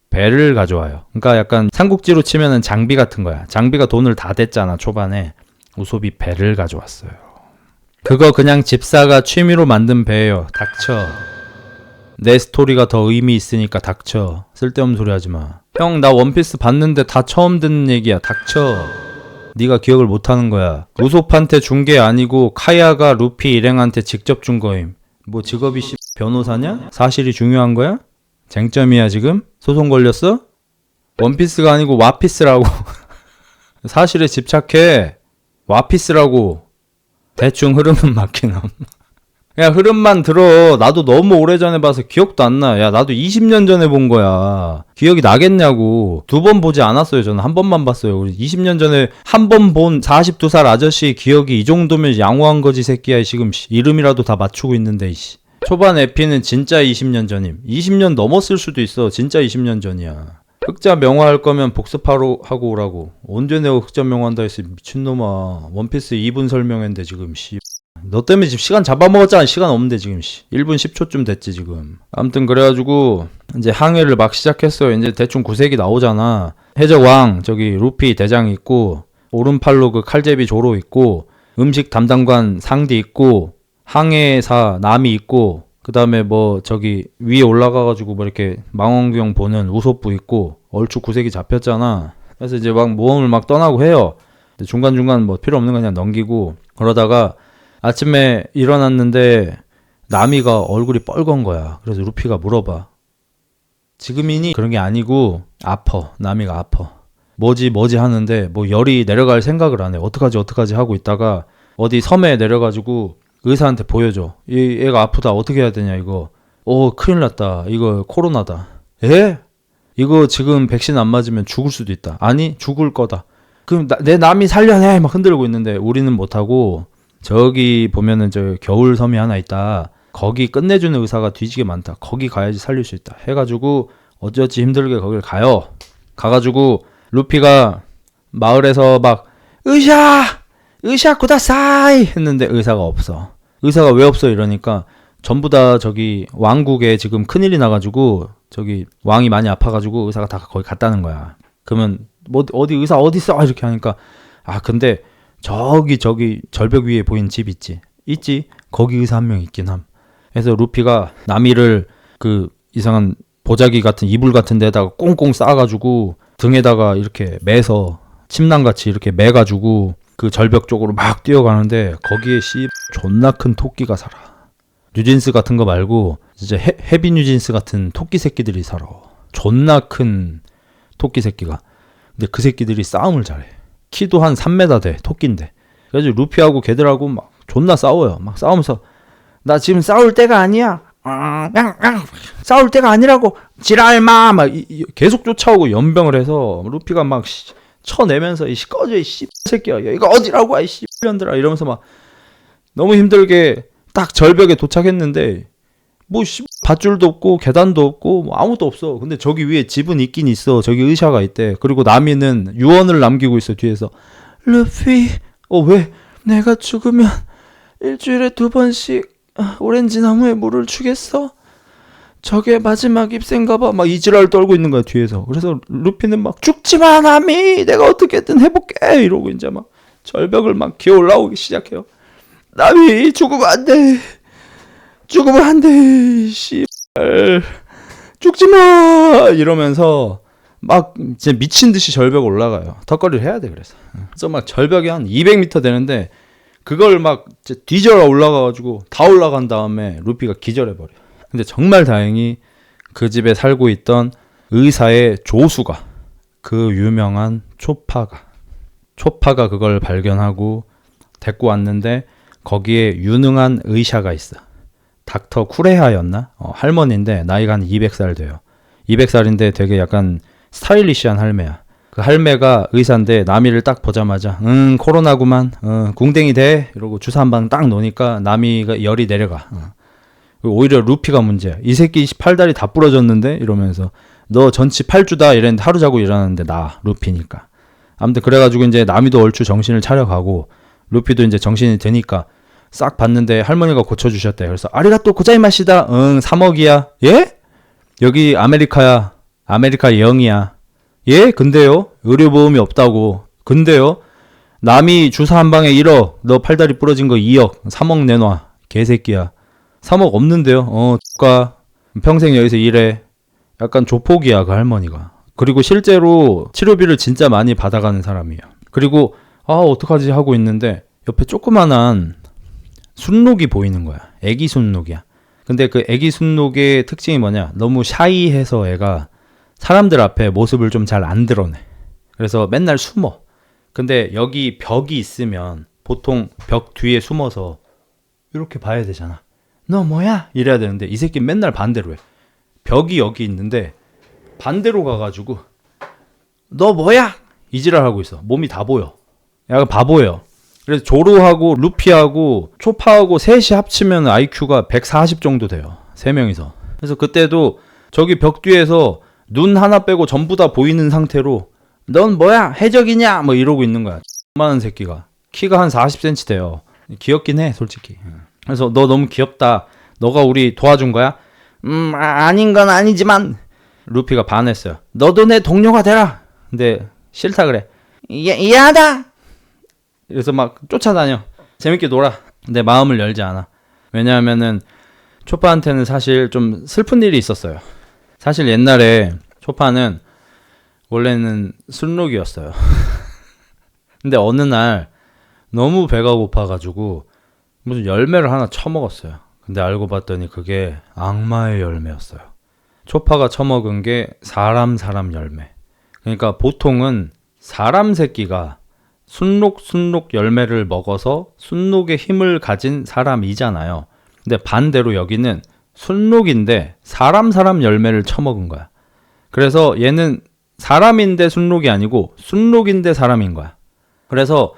Speaker 1: 배를 가져와요. 그러니까 약간 삼국지로 치면은 장비 같은 거야. 장비가 돈을 다 댔잖아, 초반에. 우솝이 배를 가져왔어요. 그거 그냥 집사가 취미로 만든 배예요. 닥쳐. 내 스토리가 더 의미 있으니까 닥쳐. 쓸데없는 소리 하지 마. 형, 나 원피스 봤는데 다 처음 듣는 얘기야. 닥쳐. 네가 기억을 못하는 거야. 우솝한테 준 게 아니고 카야가 루피 일행한테 직접 준 거임. 뭐 직업이 변호사냐? 사실이 중요한 거야? 쟁점이야 지금? 소송 걸렸어? 원피스가 아니고 와피스라고. 사실에 집착해. 와피스라고. 대충 흐름은 맞긴 함. 야, 흐름만 들어. 나도 너무 오래전에 봐서 기억도 안 나. 야, 나도 20년 전에 본 거야. 기억이 나겠냐고. 2번 보지 않았어요. 저는 한 번만 봤어요. 우리 20년 전에 한 번 본 42살 아저씨의 기억이 이 정도면 양호한 거지, 새끼야. 지금 이름이라도 다 맞추고 있는데, 이씨. 초반 에피는 진짜 20년 전임. 20년 넘었을 수도 있어. 진짜 20년 전이야. 흑자 명화할 거면 복습하러 하고 오라고. 언제 내가 흑자 명화한다 했어. 미친놈아. 원피스 2분 설명했는데 지금 씨. 너 때문에 지금 시간 잡아먹었잖아. 시간 없는데 지금 씨. 1분 10초쯤 됐지 지금. 아무튼 그래가지고 이제 항해를 막 시작했어요. 이제 대충 구색이 나오잖아. 해적왕 저기 루피 대장 있고, 오른팔로 그 칼제비 조로 있고, 음식 담당관 상디 있고, 항해사 남이 있고, 그 다음에 뭐 저기 위에 올라가가지고 뭐 이렇게 망원경 보는 우솝부 있고, 얼추 구색이 잡혔잖아. 그래서 이제 막 모험을 막 떠나고 해요. 중간중간 뭐 필요 없는 거 그냥 넘기고 그러다가 아침에 일어났는데 나미가 얼굴이 뻘건 거야. 그래서 루피가 물어봐. 지금이니? 그런 게 아니고 아파. 나미가 아파. 뭐지 하는데 뭐 열이 내려갈 생각을 안 해. 어떡하지 하고 있다가 어디 섬에 내려가지고 의사한테 보여줘. 얘가 아프다. 어떻게 해야 되냐 이거. 큰일 났다. 이거 코로나다. 에? 이거 지금 백신 안 맞으면 죽을 수도 있다. 아니 죽을 거다. 그럼 내 남이 살려내 막 흔들고 있는데 우리는 못하고 저기 보면은 저 겨울 섬이 하나 있다. 거기 끝내주는 의사가 뒤지게 많다. 거기 가야지 살릴 수 있다. 해가지고 어찌어찌 힘들게 거길 가요. 가가지고 루피가 마을에서 막 의사 구다사이 했는데 의사가 없어. 의사가 왜 없어 이러니까 전부 다 저기 왕국에 지금 큰일이 나가지고 저기 왕이 많이 아파가지고 의사가 다 거기 갔다는 거야. 그러면 뭐 어디 의사 어디 있어 이렇게 하니까 근데 저기 절벽 위에 보이는 집 있지 거기 의사 한 명 있긴 함. 그래서 루피가 나미를 그 이상한 보자기 같은 이불 같은 데다가 꽁꽁 싸가지고 등에다가 이렇게 매서 침낭같이 이렇게 매가지고 그 절벽 쪽으로 막 뛰어가는데 거기에 존나 큰 토끼가 살아. 뉴진스 같은 거 말고 진짜 헤비 뉴진스 같은 토끼 새끼들이 살아. 존나 큰 토끼 새끼가. 근데 그 새끼들이 싸움을 잘해. 키도 한 3m 돼. 토끼인데. 그래서 루피하고 걔들하고 막 존나 싸워요. 막 싸우면서 나 지금 싸울 때가 아니야. 싸울 때가 아니라고. 지랄마 막 계속 쫓아오고 연병을 해서 루피가 막 쳐내면서 꺼져 이 새끼야. 이거 어디라고 이 씨년들아 이러면서 막 너무 힘들게 딱 절벽에 도착했는데 뭐 밧줄도 없고 계단도 없고 뭐 아무것도 없어. 근데 저기 위에 집은 있긴 있어. 저기 의사가 있대. 그리고 나미는 유언을 남기고 있어 뒤에서. 루피 왜? 내가 죽으면 일주일에 2번씩 오렌지 나무에 물을 주겠어? 저게 마지막 입생가 봐. 막 이지랄 떨고 있는 거야 뒤에서. 그래서 루피는 막 죽지마 나미 내가 어떻게든 해볼게 이러고 이제 막 절벽을 막 기어 올라오기 시작해요. 나미 죽으면 안돼. 죽으면 안돼. 씨발 죽지마 이러면서 막 진짜 미친듯이 절벽 올라가요. 턱걸이를 해야 돼. 그래서 막 절벽이 한 200m 되는데 그걸 막 뒤져라 올라가가지고 다 올라간 다음에 루피가 기절해버려. 근데 정말 다행히 그 집에 살고 있던 의사의 조수가, 그 유명한 초파가 그걸 발견하고 데리고 왔는데 거기에 유능한 의사가 있어. 닥터 쿠레하였나? 할머니인데 나이가 한 200살 돼요. 200살인데 되게 약간 스타일리시한 할매야. 그 할매가 의사인데 나미를 딱 보자마자 코로나구만 궁뎅이 돼 이러고 주사 한 방 딱 놓으니까 나미가 열이 내려가. 오히려 루피가 문제야. 이 새끼 팔다리 다 부러졌는데 이러면서 너 전치 8주다 이랬는데 하루 자고 일어났는데 나 루피니까. 아무튼 그래가지고 이제 나미도 얼추 정신을 차려가고 루피도 이제 정신이 드니까 싹 봤는데 할머니가 고쳐주셨대. 그래서 아리가또 고자이마시다. 3억이야. 예? 여기 아메리카야. 아메리카 0이야. 예? 근데요? 의료보험이 없다고. 근데요? 남이 주사 한 방에 1억, 너 팔다리 부러진 거 2억, 3억 내놔. 개새끼야. 3억 없는데요? X가 평생 여기서 일해. 약간 조폭이야, 그 할머니가. 그리고 실제로 치료비를 진짜 많이 받아가는 사람이에요. 그리고 어떡하지 하고 있는데 옆에 조그만한 순록이 보이는 거야. 애기 순록이야. 근데 그 애기 순록의 특징이 뭐냐? 너무 샤이해서 애가 사람들 앞에 모습을 좀 잘 안 드러내. 그래서 맨날 숨어. 근데 여기 벽이 있으면 보통 벽 뒤에 숨어서 이렇게 봐야 되잖아. 너 뭐야? 이래야 되는데 이 새끼 맨날 반대로 해. 벽이 여기 있는데 반대로 가가지고 너 뭐야? 이지랄하고 있어. 몸이 다 보여. 약간 바보예요. 그래서 조로하고 루피하고 초파하고 셋이 합치면 IQ가 140 정도 돼요. 3명이서. 그래서 그때도 저기 벽 뒤에서 눈 하나 빼고 전부 다 보이는 상태로 넌 뭐야? 해적이냐? 뭐 이러고 있는 거야. 많은 새끼가. 키가 한 40cm 돼요. 귀엽긴 해 솔직히. 그래서 너 너무 귀엽다. 너가 우리 도와준 거야? 아닌 건 아니지만 루피가 반했어요. 너도 내 동료가 되라. 근데 싫다 그래. 야다. 그래서 막 쫓아다녀. 재밌게 놀아. 근데 마음을 열지 않아. 왜냐하면은 초파한테는 사실 좀 슬픈 일이 있었어요. 사실 옛날에 초파는 원래는 순록이었어요. 근데 어느 날 너무 배가 고파가지고 무슨 열매를 하나 처먹었어요. 근데 알고 봤더니 그게 악마의 열매였어요. 초파가 처먹은 게 사람 열매. 그러니까 보통은 사람 새끼가 순록 열매를 먹어서 순록의 힘을 가진 사람이잖아요. 근데 반대로 여기는 순록인데 사람 열매를 처먹은 거야. 그래서 얘는 사람인데 순록이 아니고 순록인데 사람인 거야. 그래서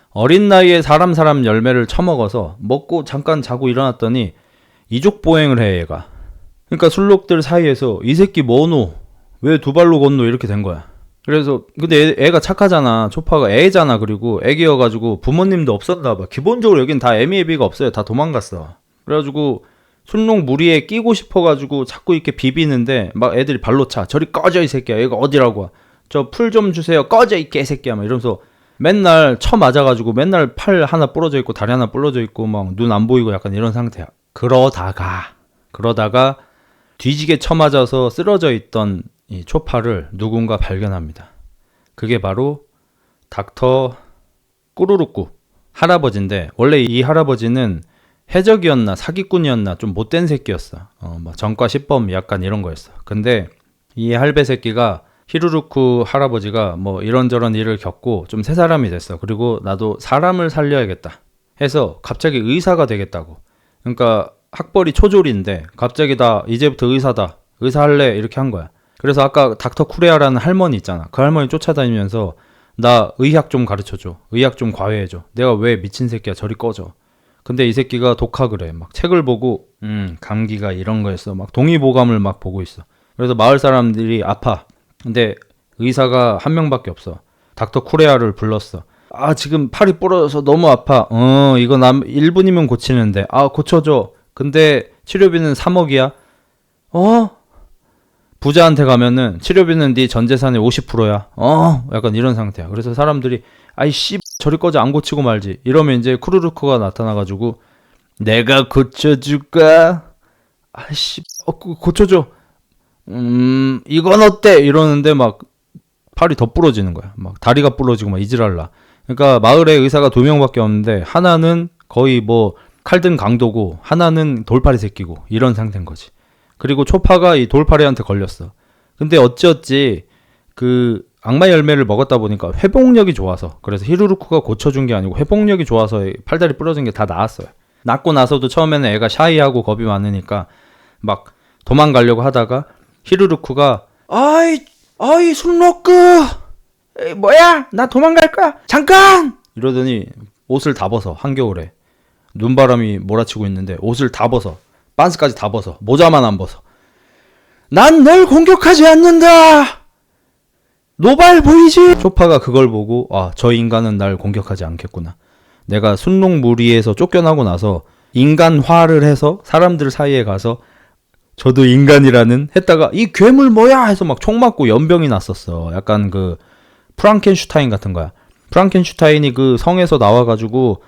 Speaker 1: 어린 나이에 사람 열매를 처먹어서 먹고 잠깐 자고 일어났더니 이족보행을 해 얘가. 그러니까 순록들 사이에서 이 새끼 뭐노? 왜 두 발로 걷노? 이렇게 된 거야. 그래서 근데 애가 착하잖아. 초파가 애잖아. 그리고 애기여가지고 부모님도 없었나 봐. 기본적으로 여긴 다 애미애비가 없어요. 다 도망갔어. 그래가지고 순록 무리에 끼고 싶어가지고 자꾸 이렇게 비비는데 막 애들이 발로 차. 저리 꺼져 이 새끼야. 얘가 어디라고 와. 저 풀 좀 주세요. 꺼져 이 개새끼야. 막 이러면서 맨날 쳐 맞아가지고 맨날 팔 하나 부러져 있고 다리 하나 부러져 있고 막 눈 안 보이고 약간 이런 상태야. 그러다가 뒤지게 쳐 맞아서 쓰러져 있던 이 초파를 누군가 발견합니다. 그게 바로 닥터 꾸루루꾸 할아버지인데 원래 이 할아버지는 해적이었나 사기꾼이었나 좀 못된 새끼였어. 막 전과 10범 약간 이런 거였어. 근데 이 할배 새끼가 히루루쿠 할아버지가 뭐 이런저런 일을 겪고 좀 새 사람이 됐어. 그리고 나도 사람을 살려야겠다 해서 갑자기 의사가 되겠다고. 그러니까 학벌이 초졸인데 갑자기 나 이제부터 의사다. 의사 할래 이렇게 한 거야. 그래서 아까 닥터 쿠레아라는 할머니 있잖아. 그 할머니 쫓아다니면서 나 의학 좀 가르쳐줘. 의학 좀 과외해줘. 내가 왜 미친 새끼야 저리 꺼져. 근데 이 새끼가 독학을 해. 막 책을 보고 감기가 이런 거였어. 막 동의보감을 막 보고 있어. 그래서 마을 사람들이 아파. 근데 의사가 한 명밖에 없어. 닥터 쿠레아를 불렀어. 지금 팔이 부러져서 너무 아파. 이거 1분이면 고치는데. 고쳐줘. 근데 치료비는 3억이야. 부자한테 가면은 치료비는 네 전 재산의 50%야. 약간 이런 상태야. 그래서 사람들이 아이씨 저리 꺼져 안 고치고 말지. 이러면 이제 쿠루루크가 나타나가지고 내가 고쳐줄까? 아이씨 고쳐줘. 이건 어때? 이러는데 막 팔이 더 부러지는 거야. 막 다리가 부러지고 막 이지랄라. 그러니까 마을에 의사가 2명밖에 없는데 하나는 거의 뭐 칼든 강도고 하나는 돌팔이 새끼고 이런 상태인 거지. 그리고 초파가 이 돌팔이한테 걸렸어. 근데 어찌어찌 그 악마 열매를 먹었다 보니까 회복력이 좋아서, 그래서 히루루쿠가 고쳐준 게 아니고 회복력이 좋아서 팔다리 부러진 게 다 나았어요. 낫고 나서도 처음에는 애가 샤이하고 겁이 많으니까 막 도망가려고 하다가 히루루쿠가 아이 순로크 뭐야? 나 도망갈 거야. 잠깐! 이러더니 옷을 다 벗어. 한겨울에. 눈바람이 몰아치고 있는데 옷을 다 벗어. 반스까지 다 벗어. 모자만 안 벗어. 난 널 공격하지 않는다. 노발 보이지? 초파가 그걸 보고 저 인간은 날 공격하지 않겠구나. 내가 순록무리에서 쫓겨나고 나서 인간화를 해서 사람들 사이에 가서 저도 인간이라는 했다가 이 괴물 뭐야 해서 막 총 맞고 연병이 났었어. 약간 그 프랑켄슈타인 같은 거야. 프랑켄슈타인이 그 성에서 나와가지고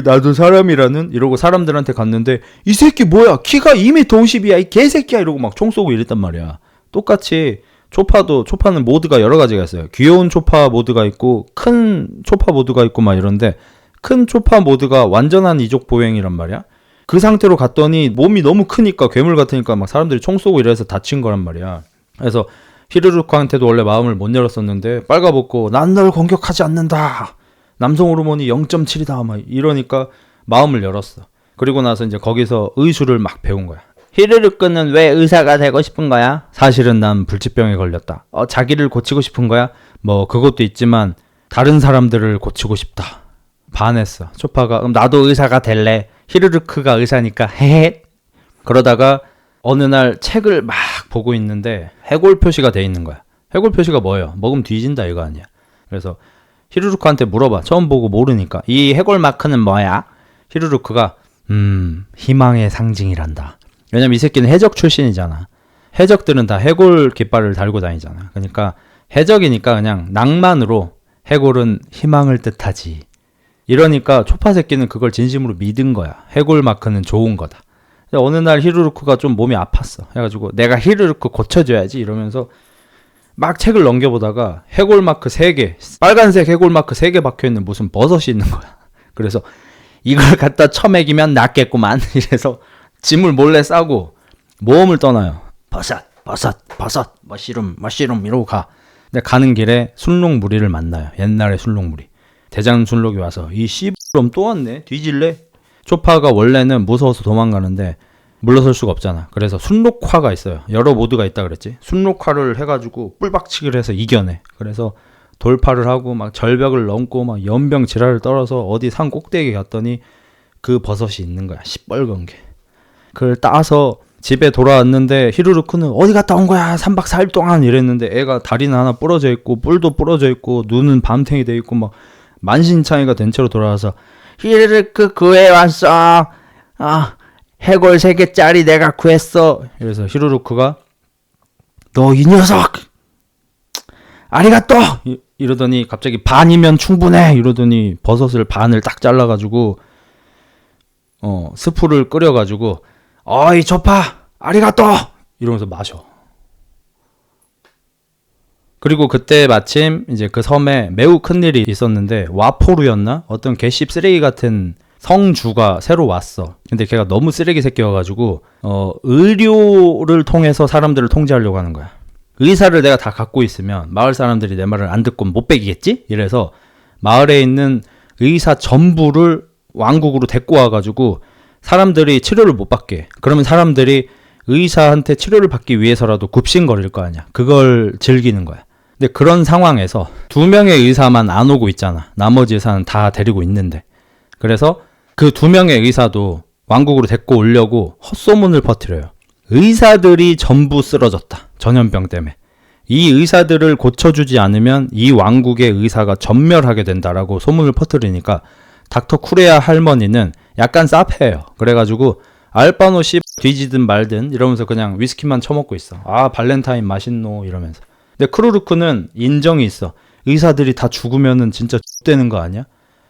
Speaker 1: 나도 사람이라는 이러고 사람들한테 갔는데 이 새끼 뭐야 키가 2m 50이야 이 개새끼야 이러고 막 총 쏘고 이랬단 말이야. 똑같이 초파는 모드가 여러 가지가 있어요. 귀여운 초파 모드가 있고 큰 초파 모드가 있고 막 이런데 큰 초파 모드가 완전한 이족 보행이란 말이야. 그 상태로 갔더니 몸이 너무 크니까 괴물 같으니까 막 사람들이 총 쏘고 이래서 다친 거란 말이야. 그래서 히르루크한테도 원래 마음을 못 열었었는데 빨가벗고 난 널 공격하지 않는다. 남성 호르몬이 0.7이다 막 이러니까 마음을 열었어. 그리고 나서 이제 거기서 의술을 막 배운 거야. 히르루크는 왜 의사가 되고 싶은 거야? 사실은 난 불치병에 걸렸다. 자기를 고치고 싶은 거야? 뭐 그것도 있지만 다른 사람들을 고치고 싶다. 반했어. 초파가 그럼 나도 의사가 될래. 히르루크가 의사니까 헤헤. 그러다가 어느 날 책을 막 보고 있는데 해골 표시가 돼 있는 거야. 해골 표시가 뭐예요? 먹으면 뒤진다 이거 아니야. 그래서 히르루크한테 물어봐. 처음 보고 모르니까. 이 해골 마크는 뭐야? 히르루크가 희망의 상징이란다. 왜냐면 이 새끼는 해적 출신이잖아. 해적들은 다 해골 깃발을 달고 다니잖아. 그러니까 해적이니까 그냥 낭만으로 해골은 희망을 뜻하지. 이러니까 초파 새끼는 그걸 진심으로 믿은 거야. 해골 마크는 좋은 거다. 어느 날 히르루크가 좀 몸이 아팠어. 해가지고 내가 히르루크 고쳐줘야지 이러면서 막 책을 넘겨보다가 해골 마크 3개, 빨간색 해골 마크 3개 박혀있는 무슨 버섯이 있는 거야. 그래서 이걸 갖다 쳐먹이면 낫겠구만. 이래서 짐을 몰래 싸고 모험을 떠나요. 버섯, 머시룸 이러고 가. 근데 가는 길에 순록무리를 만나요. 옛날의 순록무리. 대장 순록이 와서 이 씨부럼 또 왔네. 뒤질래? 초파가 원래는 무서워서 도망가는데 물러설 수가 없잖아. 그래서 순록화가 있어요. 여러 모드가 있다 그랬지. 순록화를 해가지고 뿔박치기를 해서 이겨내. 그래서 돌파를 하고 막 절벽을 넘고 막 연병 지랄을 떨어서 어디 산 꼭대기에 갔더니 그 버섯이 있는 거야. 시뻘건 게. 그걸 따서 집에 돌아왔는데 히르루크는 어디 갔다 온 거야 3박 4일 동안 이랬는데 애가 다리는 하나 부러져 있고 뿔도 부러져 있고 눈은 밤탱이 돼 있고 막 만신창이가 된 채로 돌아와서 히르루크 구해 왔어. 해골 3개짜리 내가 구했어. 그래서 히르루크가 너 이 녀석 아리가또 이러더니 갑자기 반이면 충분해 이러더니 버섯을 반을 딱 잘라가지고 스프를 끓여가지고 어이 초파 아리가또 이러면서 마셔. 그리고 그때 마침 이제 그 섬에 매우 큰 일이 있었는데 와포루였나? 어떤 개씹 쓰레기 같은 성주가 새로 왔어. 근데 걔가 너무 쓰레기 새끼여가지고 의료를 통해서 사람들을 통제하려고 하는 거야. 의사를 내가 다 갖고 있으면 마을 사람들이 내 말을 안 듣고 못 베기겠지? 이래서 마을에 있는 의사 전부를 왕국으로 데리고 와가지고 사람들이 치료를 못 받게. 그러면 사람들이 의사한테 치료를 받기 위해서라도 굽신거릴 거 아니야. 그걸 즐기는 거야. 근데 그런 상황에서 2명의 의사만 안 오고 있잖아. 나머지 의사는 다 데리고 있는데. 그래서 그 2명의 의사도 왕국으로 데리고 오려고 헛소문을 퍼뜨려요. 의사들이 전부 쓰러졌다. 전염병 때문에. 이 의사들을 고쳐주지 않으면 이 왕국의 의사가 전멸하게 된다라고 소문을 퍼뜨리니까 닥터 쿠레아 할머니는 약간 쌉해요. 그래가지고 알바노 씨 뒤지든 말든 이러면서 그냥 위스키만 처먹고 있어. 발렌타인 맛있노 이러면서. 근데 크루루크는 인정이 있어. 의사들이 다 죽으면은 진짜 X되는 거 아니야?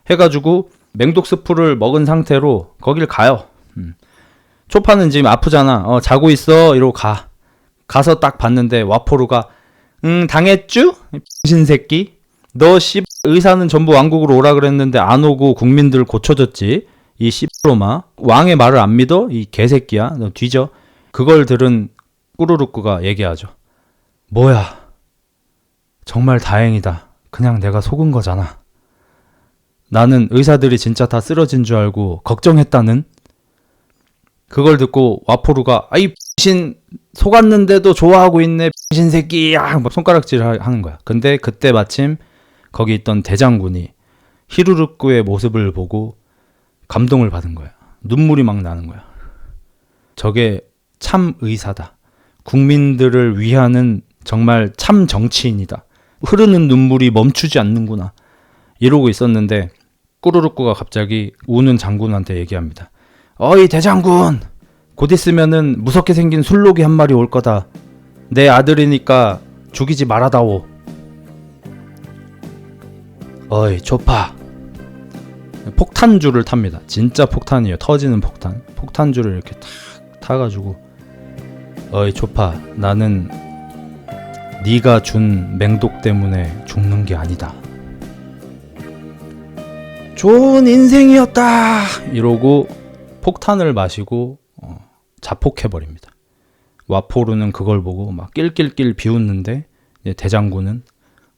Speaker 1: 해가지고 맹독 스프를 먹은 상태로 거길 가요. 초파는 지금 아프잖아. 자고 있어 이러고 가서 딱 봤는데 와포루가 당했쥬? 신새끼 너 의사는 전부 왕국으로 오라 그랬는데 안 오고 국민들 고쳐줬지. 이 씨로마 왕의 말을 안 믿어? 이 개새끼야 너 뒤져. 그걸 들은 꾸루루크가 얘기하죠. 뭐야 정말 다행이다. 그냥 내가 속은 거잖아. 나는 의사들이 진짜 다 쓰러진 줄 알고 걱정했다는. 그걸 듣고 와포루가 아이 신 속았는데도 좋아하고 있네 신 새끼야 막 손가락질 하는 거야. 근데 그때 마침 거기 있던 대장군이 히루루쿠의 모습을 보고 감동을 받은 거야. 눈물이 막 나는 거야. 저게 참 의사다. 국민들을 위하는 정말 참 정치인이다. 흐르는 눈물이 멈추지 않는구나. 이러고 있었는데 꾸루루꾸가 갑자기 우는 장군한테 얘기합니다. 어이 대장군, 곧 있으면은 무섭게 생긴 술록이 한 마리 올 거다. 내 아들이니까 죽이지 말아다오. 어이 초파. 폭탄주를 탑니다. 진짜 폭탄이에요. 터지는 폭탄. 폭탄주를 이렇게 탁 타가지고 어이 초파, 나는 네가 준 맹독 때문에 죽는 게 아니다. 좋은 인생이었다. 이러고 폭탄을 마시고 자폭해버립니다. 와포루는 그걸 보고 막 낄낄낄 비웃는데 대장군은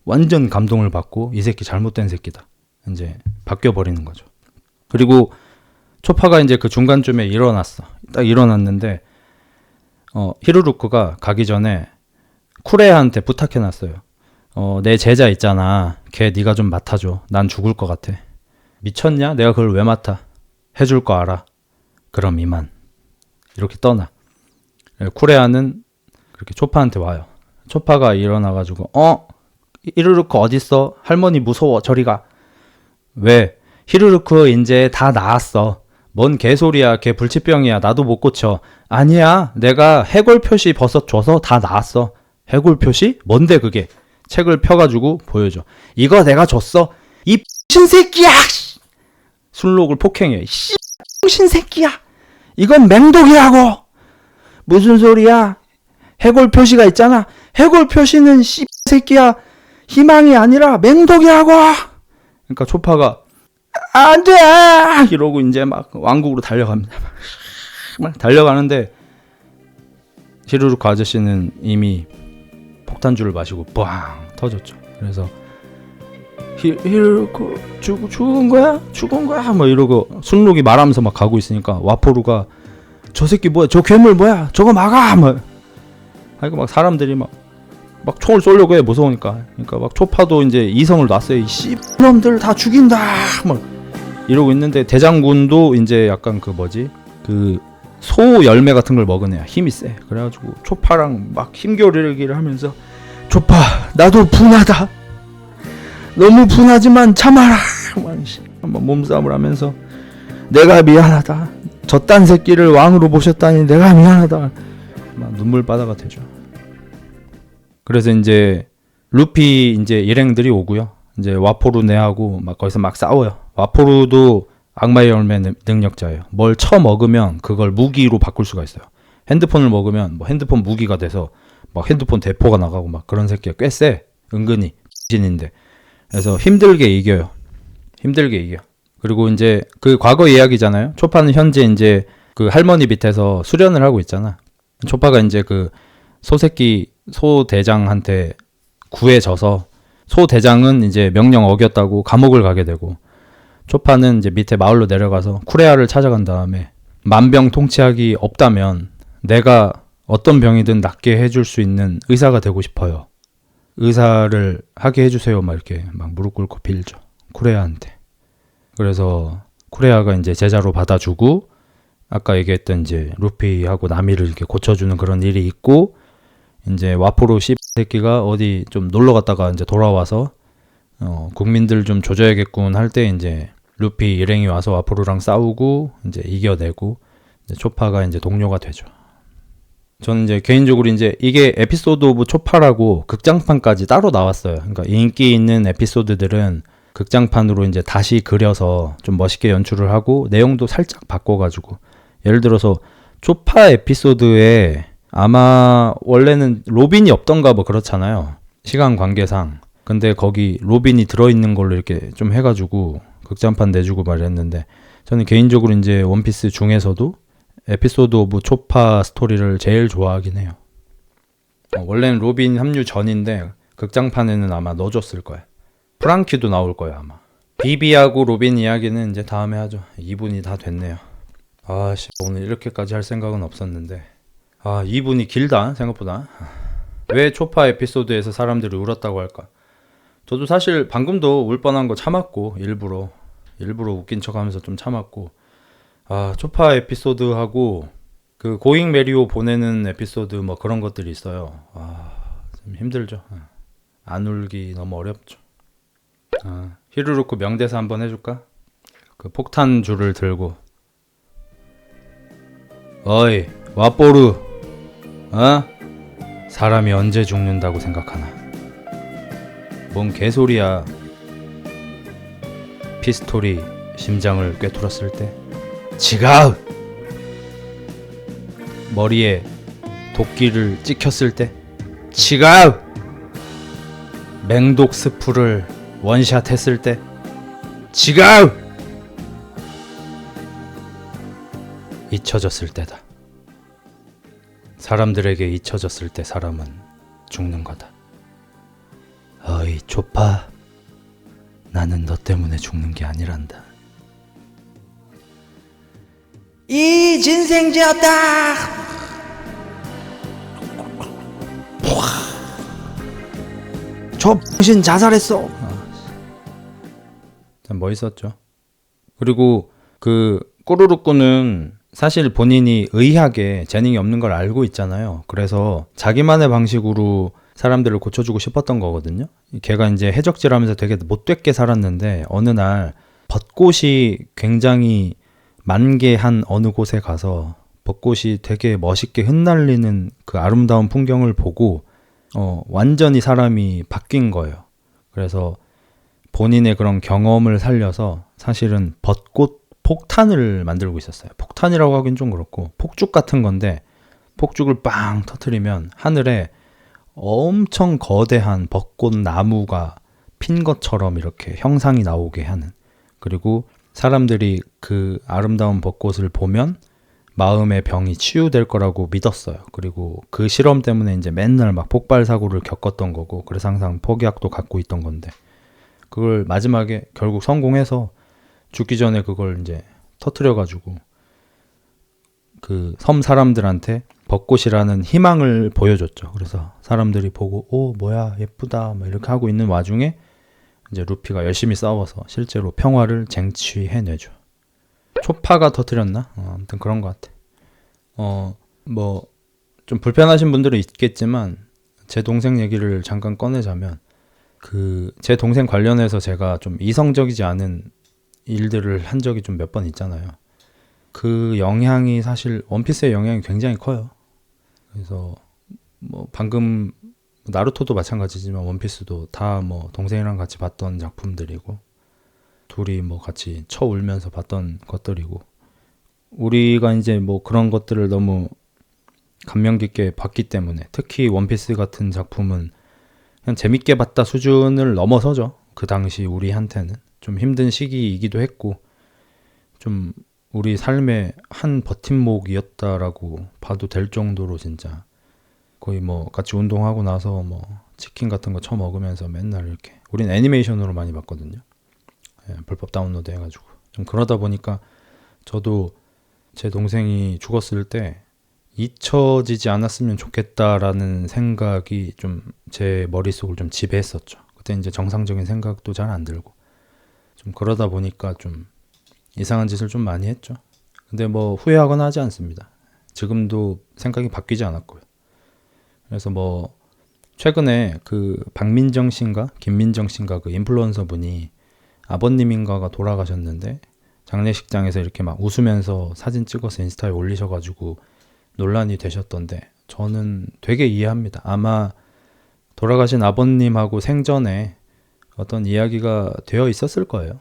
Speaker 1: 완전 감동을 받고 이 새끼 잘못된 새끼다. 이제 바뀌어버리는 거죠. 그리고 초파가 이제 그 중간쯤에 일어났어. 딱 일어났는데 히루루쿠가 가기 전에 쿠레아한테 부탁해놨어요. 내 제자 있잖아. 걔 네가 좀 맡아줘. 난 죽을 것 같아. 미쳤냐? 내가 그걸 왜 맡아? 해줄 거 알아. 그럼 이만. 이렇게 떠나. 쿠레아는 그렇게 초파한테 와요. 초파가 일어나가지고 히루루쿠 어딨어? 할머니 무서워. 저리 가. 왜? 히루루쿠 이제 다 나았어. 뭔 개소리야. 걔 불치병이야. 나도 못 고쳐. 아니야. 내가 해골 표시 버섯 줘서 다 나았어. 해골 표시? 뭔데 그게? 책을 펴가지고 보여줘. 이거 내가 줬어. 이 신새끼야! 술록을 폭행해. 신새끼야! 이건 맹독이라고! 무슨 소리야? 해골 표시가 있잖아. 해골 표시는 새끼야. 희망이 아니라 맹독이라고! 그러니까 초파가 안 돼! 이러고 이제 막 왕국으로 달려갑니다. 막 달려가는데 히루루쿠 아저씨는 이미 폭탄주를 마시고 빵 터졌죠. 그래서 히루루쿠 죽은 거야? 죽은 거야? 뭐 이러고 순록이 말하면서 막 가고 있으니까 와포루가 저 새끼 뭐야? 저 괴물 뭐야? 저거 막아! 뭐 하니까 막 사람들이 막 총을 쏘려고 해. 무서우니까. 그러니까 막 초파도 이제 이성을 놨어요. 이 씨놈들 다 죽인다! 막 이러고 있는데 대장군도 이제 약간 그 소 열매 같은 걸 먹은 애야. 힘이 세. 그래가지고 초파랑 막 힘겨루기를 하면서 초파, 나도 분하다. 너무 분하지만 참아라. 막 몸싸움을 하면서 내가 미안하다. 저딴 새끼를 왕으로 모셨다니 내가 미안하다. 막 눈물바다가 되죠. 그래서 이제 루피 이제 일행들이 오고요. 이제 와포루 내하고 막 거기서 막 싸워요. 와포루도 악마의 열매 능력자예요. 뭘 쳐먹으면 그걸 무기로 바꿀 수가 있어요. 핸드폰을 먹으면 뭐 핸드폰 무기가 돼서 막 핸드폰 대포가 나가고 막 그런 새끼가 꽤 세. 은근히 진인데. 그래서 힘들게 이겨요. 그리고 이제 그 과거 이야기잖아요. 초파는 현재 이제 그 할머니 밑에서 수련을 하고 있잖아. 초파가 이제 그 소 대장한테 구해져서 소 대장은 이제 명령 어겼다고 감옥을 가게 되고 초파는 이제 밑에 마을로 내려가서 쿠레아를 찾아간 다음에 만병통치약이 없다면 내가 어떤 병이든 낫게 해줄 수 있는 의사가 되고 싶어요. 의사를 하게 해주세요. 막 이렇게 막 무릎 꿇고 빌죠. 쿠레아한테. 그래서 쿠레아가 이제 제자로 받아주고 아까 얘기했던 이제 루피하고 나미를 이렇게 고쳐주는 그런 일이 있고 이제 와포로 새끼가 어디 좀 놀러 갔다가 이제 돌아와서 국민들 좀 조져야겠군 할 때 이제 루피 일행이 와서 와포루랑 싸우고 이제 이겨내고 이제 초파가 이제 동료가 되죠. 저는 이제 개인적으로 이제 이게 에피소드 오브 초파라고 극장판까지 따로 나왔어요. 그러니까 인기 있는 에피소드들은 극장판으로 이제 다시 그려서 좀 멋있게 연출을 하고 내용도 살짝 바꿔가지고 예를 들어서 초파 에피소드에 아마 원래는 로빈이 없던가 뭐 그렇잖아요. 시간 관계상. 근데 거기 로빈이 들어있는 걸로 이렇게 좀 해가지고 극장판 내주고 말했는데 저는 개인적으로 이제 원피스 중에서도 에피소드 오브 초파 스토리를 제일 좋아하긴 해요. 원래는 로빈 합류 전인데 극장판에는 아마 넣어줬을 거야. 프랑키도 나올 거야 아마. 비비하고 로빈 이야기는 이제 다음에 하죠. 2분이 다 됐네요. 아씨 오늘 이렇게까지 할 생각은 없었는데 2분이 길다 생각보다. 왜 초파 에피소드에서 사람들이 울었다고 할까? 저도 사실 방금도 울 뻔한 거 참았고 일부러 웃긴 척하면서 좀 참았고 초파 에피소드하고 그 고잉 메리오 보내는 에피소드 뭐 그런 것들이 있어요. 좀 힘들죠. 안 울기 너무 어렵죠. 히루루크 명대사 한번 해줄까? 그 폭탄 줄을 들고 어이 와뽀르 사람이 언제 죽는다고 생각하나? 뭔 개소리야. 피스톨이 심장을 꿰뚫었을 때 지가우! 머리에 도끼를 찍혔을 때 지가우! 맹독 스프를 원샷 했을 때 지가우! 잊혀졌을 때다. 사람들에게 잊혀졌을 때 사람은 죽는 거다. 어이 초파, 나는 너 때문에 죽는 게 아니란다. 이 진생지었다. 저 병신 자살했어. 참 멋있었죠. 그리고 그 꼬르륵꾸는 사실 본인이 의학에 재능이 없는 걸 알고 있잖아요. 그래서 자기만의 방식으로 사람들을 고쳐주고 싶었던 거거든요. 걔가 이제 해적질하면서 되게 못됐게 살았는데 어느 날 벚꽃이 굉장히 만개한 어느 곳에 가서 벚꽃이 되게 멋있게 흩날리는 그 아름다운 풍경을 보고 완전히 사람이 바뀐 거예요. 그래서 본인의 그런 경험을 살려서 사실은 벚꽃 폭탄을 만들고 있었어요. 폭탄이라고 하긴 좀 그렇고 폭죽 같은 건데 폭죽을 빵 터트리면 하늘에 엄청 거대한 벚꽃 나무가 핀 것처럼 이렇게 형상이 나오게 하는, 그리고 사람들이 그 아름다운 벚꽃을 보면 마음의 병이 치유될 거라고 믿었어요. 그리고 그 실험 때문에 이제 맨날 막 폭발 사고를 겪었던 거고, 그래서 항상 폭약도 갖고 있던 건데 그걸 마지막에 결국 성공해서 죽기 전에 그걸 이제 터트려가지고 그 섬 사람들한테 벚꽃이라는 희망을 보여줬죠. 그래서 사람들이 보고 오 뭐야 예쁘다 막 이렇게 하고 있는 와중에 이제 루피가 열심히 싸워서 실제로 평화를 쟁취해내죠. 초파가 터트렸나? 아무튼 그런 것 같아. 뭐 좀 불편하신 분들은 있겠지만 제 동생 얘기를 잠깐 꺼내자면 그 제 동생 관련해서 제가 좀 이성적이지 않은 일들을 한 적이 좀 몇 번 있잖아요. 그 영향이 사실 원피스의 영향이 굉장히 커요. 그래서 뭐 방금 나루토도 마찬가지지만 원피스도 다 뭐 동생이랑 같이 봤던 작품들이고 둘이 뭐 같이 쳐 울면서 봤던 것들이고, 우리가 이제 뭐 그런 것들을 너무 감명 깊게 봤기 때문에 특히 원피스 같은 작품은 그냥 재밌게 봤다 수준을 넘어서죠. 그 당시 우리한테는 좀 힘든 시기이기도 했고 좀 우리 삶의 한 버팀목이었다라고 봐도 될 정도로 진짜 거의 뭐 같이 운동하고 나서 뭐 치킨 같은 거 처먹으면서 맨날 이렇게, 우린 애니메이션으로 많이 봤거든요. 불법 다운로드 해가지고. 좀 그러다 보니까 저도 제 동생이 죽었을 때 잊혀지지 않았으면 좋겠다라는 생각이 좀 제 머릿속을 좀 지배했었죠. 그때 이제 정상적인 생각도 잘 안 들고 좀 그러다 보니까 좀 이상한 짓을 좀 많이 했죠. 근데 뭐 후회하거나 하지 않습니다. 지금도 생각이 바뀌지 않았고요. 그래서 뭐 최근에 그 박민정 씨인가 김민정 씨인가 그 인플루언서 분이 아버님인가가 돌아가셨는데 장례식장에서 이렇게 막 웃으면서 사진 찍어서 인스타에 올리셔가지고 논란이 되셨던데 저는 되게 이해합니다. 아마 돌아가신 아버님하고 생전에 어떤 이야기가 되어 있었을 거예요.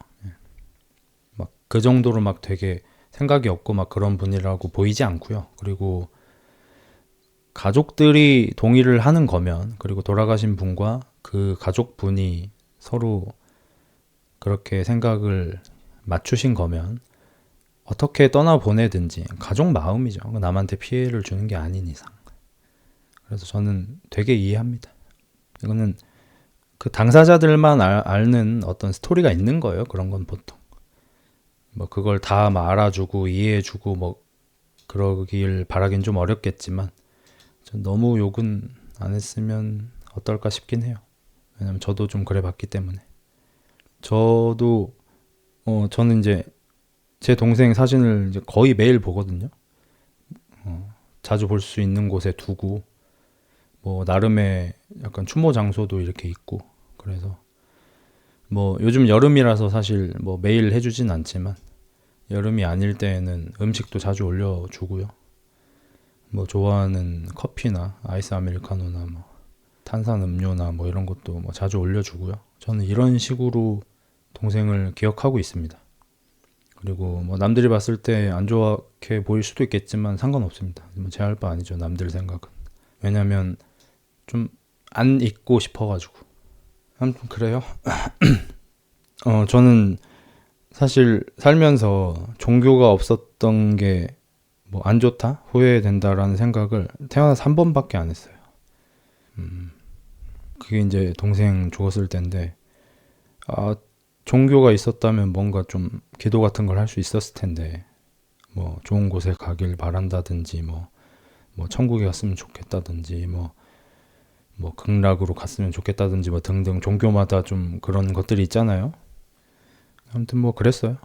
Speaker 1: 막 그 정도로 막 되게 생각이 없고 막 그런 분이라고 보이지 않고요. 그리고 가족들이 동의를 하는 거면, 그리고 돌아가신 분과 그 가족분이 서로 그렇게 생각을 맞추신 거면 어떻게 떠나보내든지 가족 마음이죠. 남한테 피해를 주는 게 아닌 이상. 그래서 저는 되게 이해합니다. 이거는 그 당사자들만 아는 어떤 스토리가 있는 거예요. 그런 건 보통. 뭐 그걸 다 막 알아주고 이해해주고 뭐 그러길 바라긴 좀 어렵겠지만 전 너무 욕은 안 했으면 어떨까 싶긴 해요. 왜냐면 저도 좀 그래 봤기 때문에. 저도 저는 이제 제 동생 사진을 이제 거의 매일 보거든요. 자주 볼 수 있는 곳에 두고 뭐 나름의 약간 추모 장소도 이렇게 있고 그래서 뭐 요즘 여름이라서 사실 뭐 매일 해주진 않지만 여름이 아닐 때에는 음식도 자주 올려주고요. 뭐 좋아하는 커피나 아이스 아메리카노나 뭐 탄산 음료나 뭐 이런 것도 뭐 자주 올려주고요. 저는 이런 식으로 동생을 기억하고 있습니다. 그리고 뭐 남들이 봤을 때 안 좋게 보일 수도 있겠지만 상관없습니다. 뭐 제 할 바 아니죠. 남들 생각은. 왜냐면 좀 안 잊고 싶어가지고. 아무튼 그래요. 저는 사실 살면서 종교가 없었던 게 뭐 안 좋다, 후회된다라는 생각을 태어나서 한 번밖에 안 했어요. 그게 이제 동생 죽었을 때인데, 종교가 있었다면 뭔가 좀 기도 같은 걸 할 수 있었을 텐데, 뭐 좋은 곳에 가길 바란다든지, 뭐 천국에 갔으면 좋겠다든지, 뭐 극락으로 갔으면 좋겠다든지, 뭐 등등 종교마다 좀 그런 것들이 있잖아요. 아무튼 뭐 그랬어요.